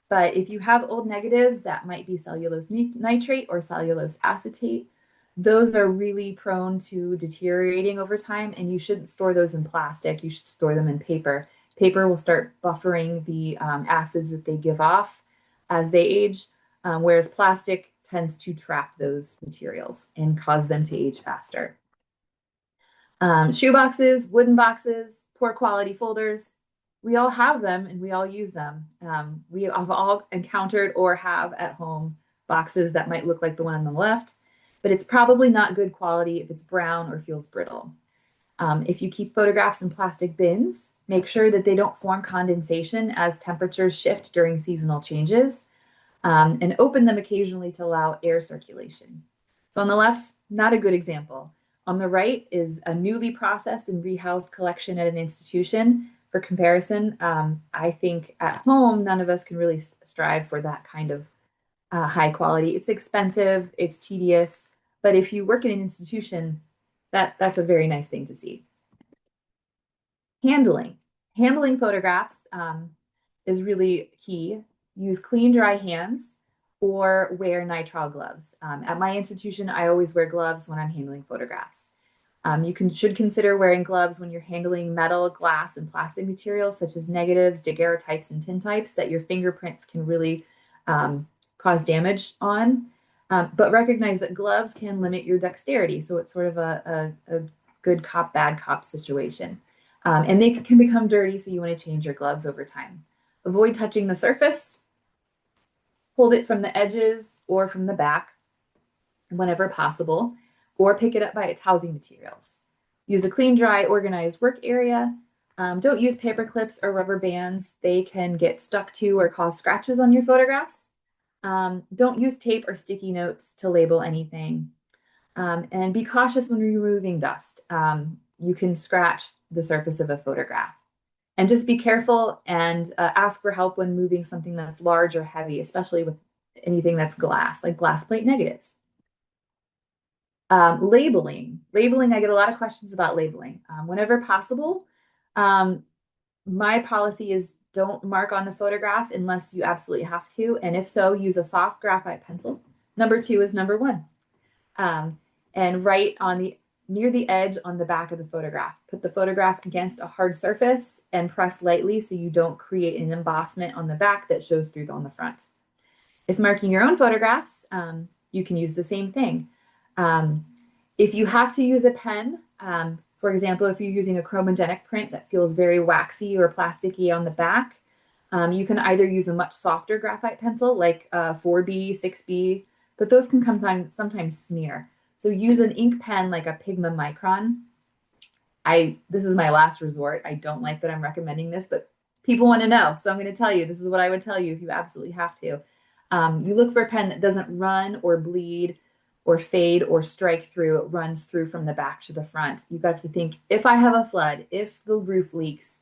But if you have old negatives, that might be cellulose nitrate or cellulose acetate. Those are really prone to deteriorating over time, and you shouldn't store those in plastic. You should store them in paper. Paper will start buffering the acids that they give off as they age, whereas plastic tends to trap those materials and cause them to age faster. Shoe boxes, wooden boxes, poor quality folders, we all have them and we all use them. We have all encountered or have at home boxes that might look like the one on the left, but it's probably not good quality if it's brown or feels brittle. If you keep photographs in plastic bins, make sure that they don't form condensation as temperatures shift during seasonal changes, and open them occasionally to allow air circulation. So on the left, not a good example. On the right is a newly processed and rehoused collection at an institution. For comparison, I think at home, none of us can really strive for that kind of high quality. It's expensive, it's tedious, but if you work in an institution, that's a very nice thing to see. Handling. Handling photographs is really key. Use clean, dry hands or wear nitrile gloves. At my institution, I always wear gloves when I'm handling photographs. Should consider wearing gloves when you're handling metal, glass, and plastic materials such as negatives, daguerreotypes, and tintypes that your fingerprints can really cause damage on. But recognize that gloves can limit your dexterity. So it's sort of a good cop, bad cop situation. And they can become dirty, so you want to change your gloves over time. Avoid touching the surface. Hold it from the edges or from the back whenever possible, or pick it up by its housing materials. Use a clean, dry, organized work area. Don't use paper clips or rubber bands. They can get stuck to or cause scratches on your photographs. Don't use tape or sticky notes to label anything. And be cautious when removing dust. You can scratch the surface of a photograph. And just be careful and ask for help when moving something that's large or heavy, especially with anything that's glass, like glass plate negatives. Labeling. Labeling, I get a lot of questions about labeling. Whenever possible, my policy is don't mark on the photograph unless you absolutely have to. And if so, use a soft graphite pencil. Number 2 is number 1. And write near the edge on the back of the photograph. Put the photograph against a hard surface and press lightly so you don't create an embossment on the back that shows through on the front. If marking your own photographs, you can use the same thing. If you have to use a pen, for example, if you're using a chromogenic print that feels very waxy or plasticky on the back, you can either use a much softer graphite pencil like 4B, 6B, but those can sometimes smear. So use an ink pen like a Pigma Micron. This is my last resort. I don't like that I'm recommending this, but people want to know. So I'm going to tell you, this is what I would tell you if you absolutely have to. You look for a pen that doesn't run or bleed or fade or strike through. It runs through from the back to the front. You've got to think, if I have a flood, if the roof leaks,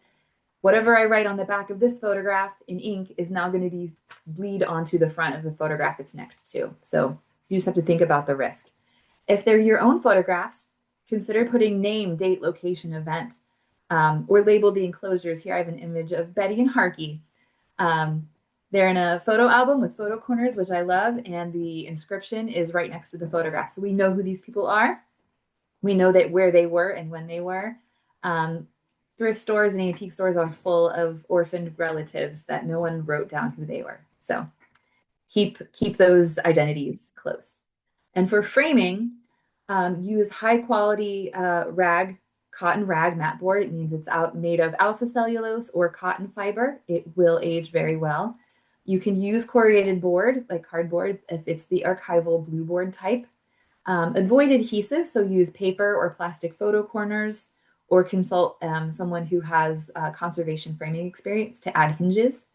whatever I write on the back of this photograph in ink is now going to bleed onto the front of the photograph it's next to. So you just have to think about the risk. If they're your own photographs, consider putting name, date, location, event, or label the enclosures. Here I have an image of Betty and Harky. They're in a photo album with photo corners, which I love, and the inscription is right next to the photograph. So we know who these people are. We know that where they were and when they were. Thrift stores and antique stores are full of orphaned relatives that no one wrote down who they were. So keep those identities close. And for framing, use high quality cotton rag mat board. It means it's made of alpha cellulose or cotton fiber. It will age very well. You can use corrugated board, like cardboard, if it's the archival blue board type. Avoid adhesive, so use paper or plastic photo corners, or consult someone who has conservation framing experience to add hinges.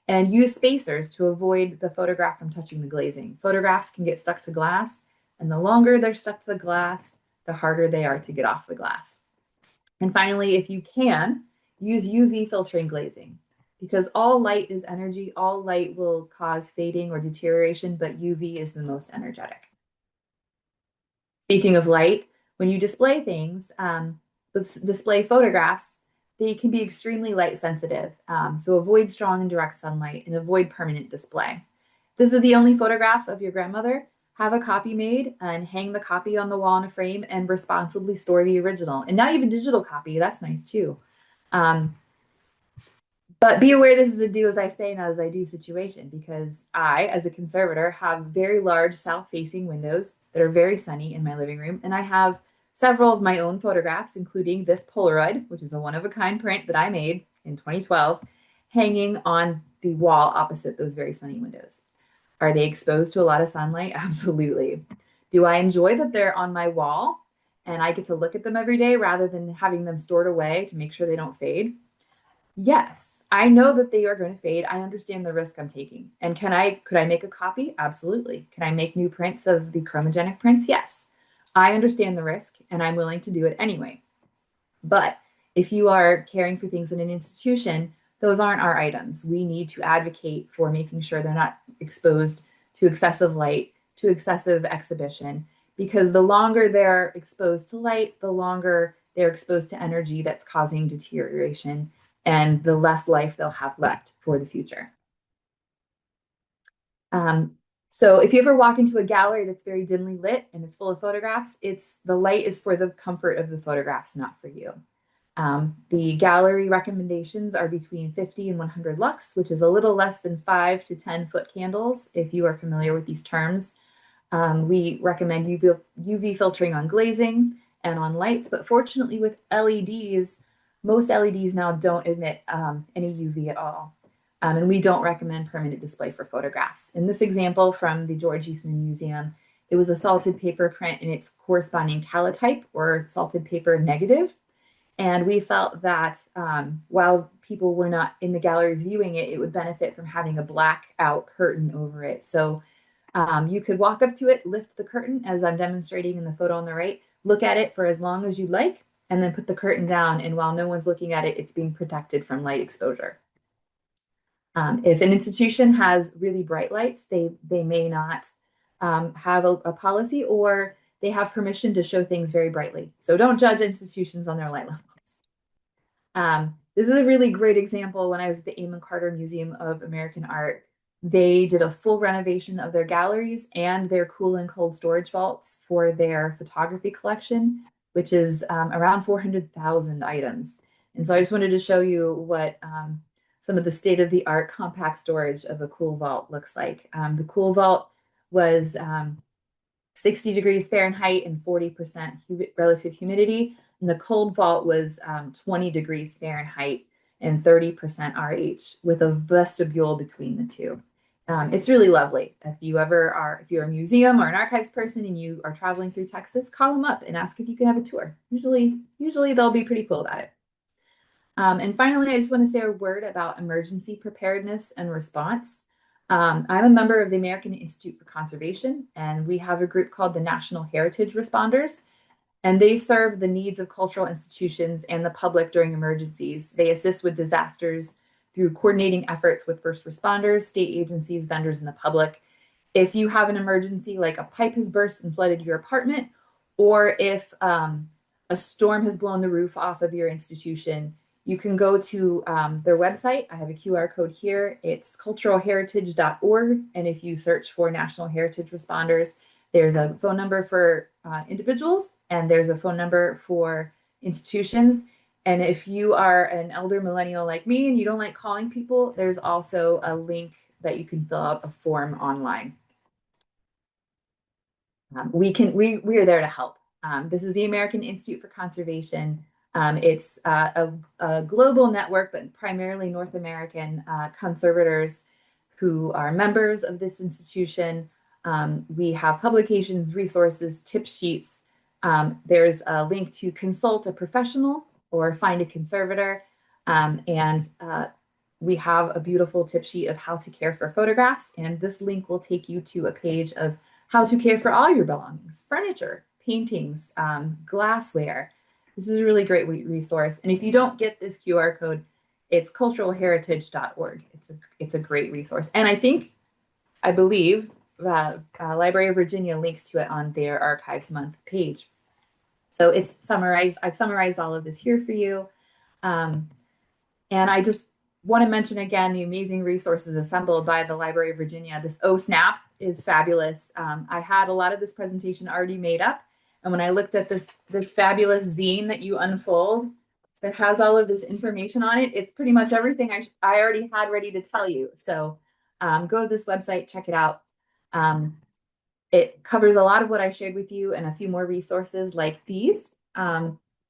And use spacers to avoid the photograph from touching the glazing. Photographs can get stuck to glass, and the longer they're stuck to the glass, the harder they are to get off the glass. And finally, if you can, use UV filtering glazing, because all light is energy. All light will cause fading or deterioration, but UV is the most energetic. Speaking of light, when you display things, display photographs, they can be extremely light sensitive. So avoid strong and direct sunlight and avoid permanent display. This is the only photograph of your grandmother. Have a copy made and hang the copy on the wall in a frame and responsibly store the original. And now you have a digital copy. That's nice too. But be aware this is a do as I say, not as I do situation, because I, as a conservator, have very large south-facing windows that are very sunny in my living room. And I have several of my own photographs, including this Polaroid, which is a one-of-a-kind print that I made in 2012, hanging on the wall opposite those very sunny windows. Are they exposed to a lot of sunlight? Absolutely. Do I enjoy that they're on my wall and I get to look at them every day rather than having them stored away to make sure they don't fade? Yes, I know that they are going to fade. I understand the risk I'm taking. And could I make a copy? Absolutely. Can I make new prints of the chromogenic prints? Yes. I understand the risk and I'm willing to do it anyway. But if you are caring for things in an institution, those aren't our items. We need to advocate for making sure they're not exposed to excessive light, to excessive exhibition, because the longer they're exposed to light, the longer they're exposed to energy that's causing deterioration, and the less life they'll have left for the future. Um, so if you ever walk into a gallery that's very dimly lit and it's full of photographs, the light is for the comfort of the photographs, not for you. The gallery recommendations are between 50 and 100 lux, which is a little less than 5 to 10-foot candles, if you are familiar with these terms. We recommend UV filtering on glazing and on lights, but fortunately with LEDs, most LEDs now don't emit any UV at all. And we don't recommend permanent display for photographs. In this example from the George Eastman Museum, it was a salted paper print in its corresponding calotype or salted paper negative. And we felt that while people were not in the galleries viewing it, it would benefit from having a blackout curtain over it. So you could walk up to it, lift the curtain as I'm demonstrating in the photo on the right, look at it for as long as you like, and then put the curtain down. And while no one's looking at it, it's being protected from light exposure. If an institution has really bright lights, they may not have a policy, or they have permission to show things very brightly. So don't judge institutions on their light levels. This is a really great example. When I was at the Amon Museum of American Art, they did a full renovation of their galleries and their cool and cold storage vaults for their photography collection, which is around 400,000 items. And so I just wanted to show you what some of the state-of-the-art compact storage of a cool vault looks like. The cool vault was 60 degrees Fahrenheit and 40% relative humidity. And the cold vault was 20 degrees Fahrenheit and 30% RH with a vestibule between the two. It's really lovely. If you're a museum or an archives person and you are traveling through Texas, call them up and ask if you can have a tour. Usually they'll be pretty cool about it. And finally, I just want to say a word about emergency preparedness and response. I'm a member of the American Institute for Conservation, and we have a group called the National Heritage Responders, and they serve the needs of cultural institutions and the public during emergencies. They assist with disasters through coordinating efforts with first responders, state agencies, vendors, and the public. If you have an emergency, like a pipe has burst and flooded your apartment, or if a storm has blown the roof off of your institution, you can go to their website. I have a QR code here. It's culturalheritage.org. And if you search for National Heritage Responders, there's a phone number for individuals and there's a phone number for institutions. And if you are an elder millennial like me and you don't like calling people, there's also a link that you can fill out a form online. We are there to help. This is the American Institute for Conservation. It's a global network, but primarily North American conservators who are members of this institution. We have publications, resources, tip sheets. There's a link to consult a professional or find a conservator. And we have a beautiful tip sheet of how to care for photographs. And this link will take you to a page of how to care for all your belongings, furniture, paintings, glassware. This is a really great resource. And if you don't get this QR code, it's culturalheritage.org. It's a great resource. And I believe that Library of Virginia links to it on their Archives Month page. So it's summarized. I've summarized all of this here for you. And I just want to mention again the amazing resources assembled by the Library of Virginia. This OSNAP is fabulous. I had a lot of this presentation already made up. And when I looked at this fabulous zine that you unfold that has all of this information on it, it's pretty much everything I already had ready to tell you. So go to this website, check it out. It covers a lot of what I shared with you and a few more resources like these.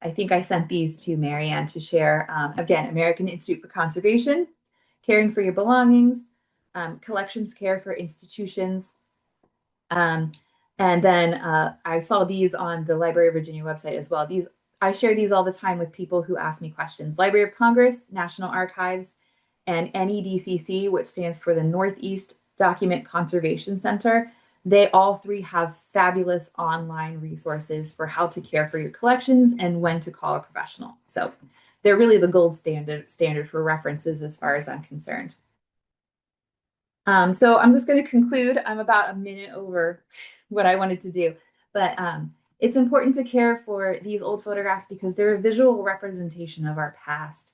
I think I sent these to Marianne to share. Again, American Institute for Conservation, Caring for Your Belongings, Collections Care for Institutions. Um, and then I saw these on the Library of Virginia website as well. These I share these all the time with people who ask me questions. Library of Congress, National Archives, and NEDCC, which stands for the Northeast Document Conservation Center. They all three have fabulous online resources for how to care for your collections and when to call a professional. So they're really the gold standard for references as far as I'm concerned. So I'm just going to conclude. I'm about a minute over what I wanted to do, but it's important to care for these old photographs because they're a visual representation of our past.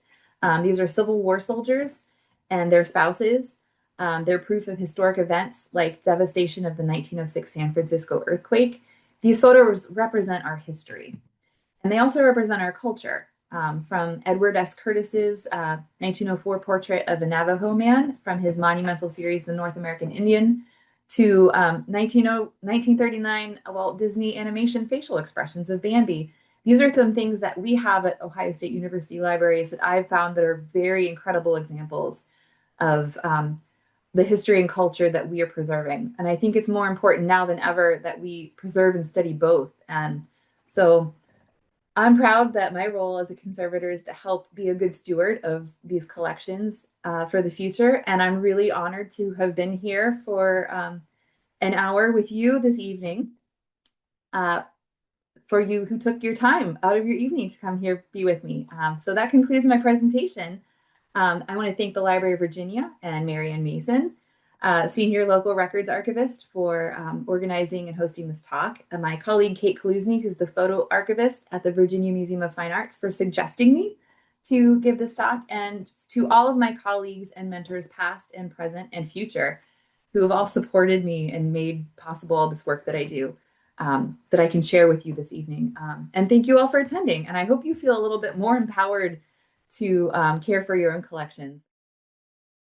These are Civil War soldiers and their spouses. They're proof of historic events like devastation of the 1906 San Francisco earthquake. These photos represent our history. And they also represent our culture. From Edward S. Curtis's 1904 portrait of a Navajo man from his monumental series, The North American Indian, to 1939 Walt Disney animation facial expressions of Bambi. These are some things that we have at Ohio State University libraries that I've found that are very incredible examples of the history and culture that we are preserving. And I think it's more important now than ever that we preserve and study both. And so I'm proud that my role as a conservator is to help be a good steward of these collections for the future. And I'm really honored to have been here for an hour with you this evening. For you who took your time out of your evening to come here be with me. So that concludes my presentation. I want to thank the Library of Virginia and Marianne Mason, Senior Local Records Archivist, for organizing and hosting this talk, and my colleague Kate Kaluzny, who's the photo archivist at the Virginia Museum of Fine Arts, for suggesting me to give this talk, and to all of my colleagues and mentors past and present and future who have all supported me and made possible all this work that I do. That I can share with you this evening. And thank you all for attending. And I hope you feel a little bit more empowered to care for your own collections.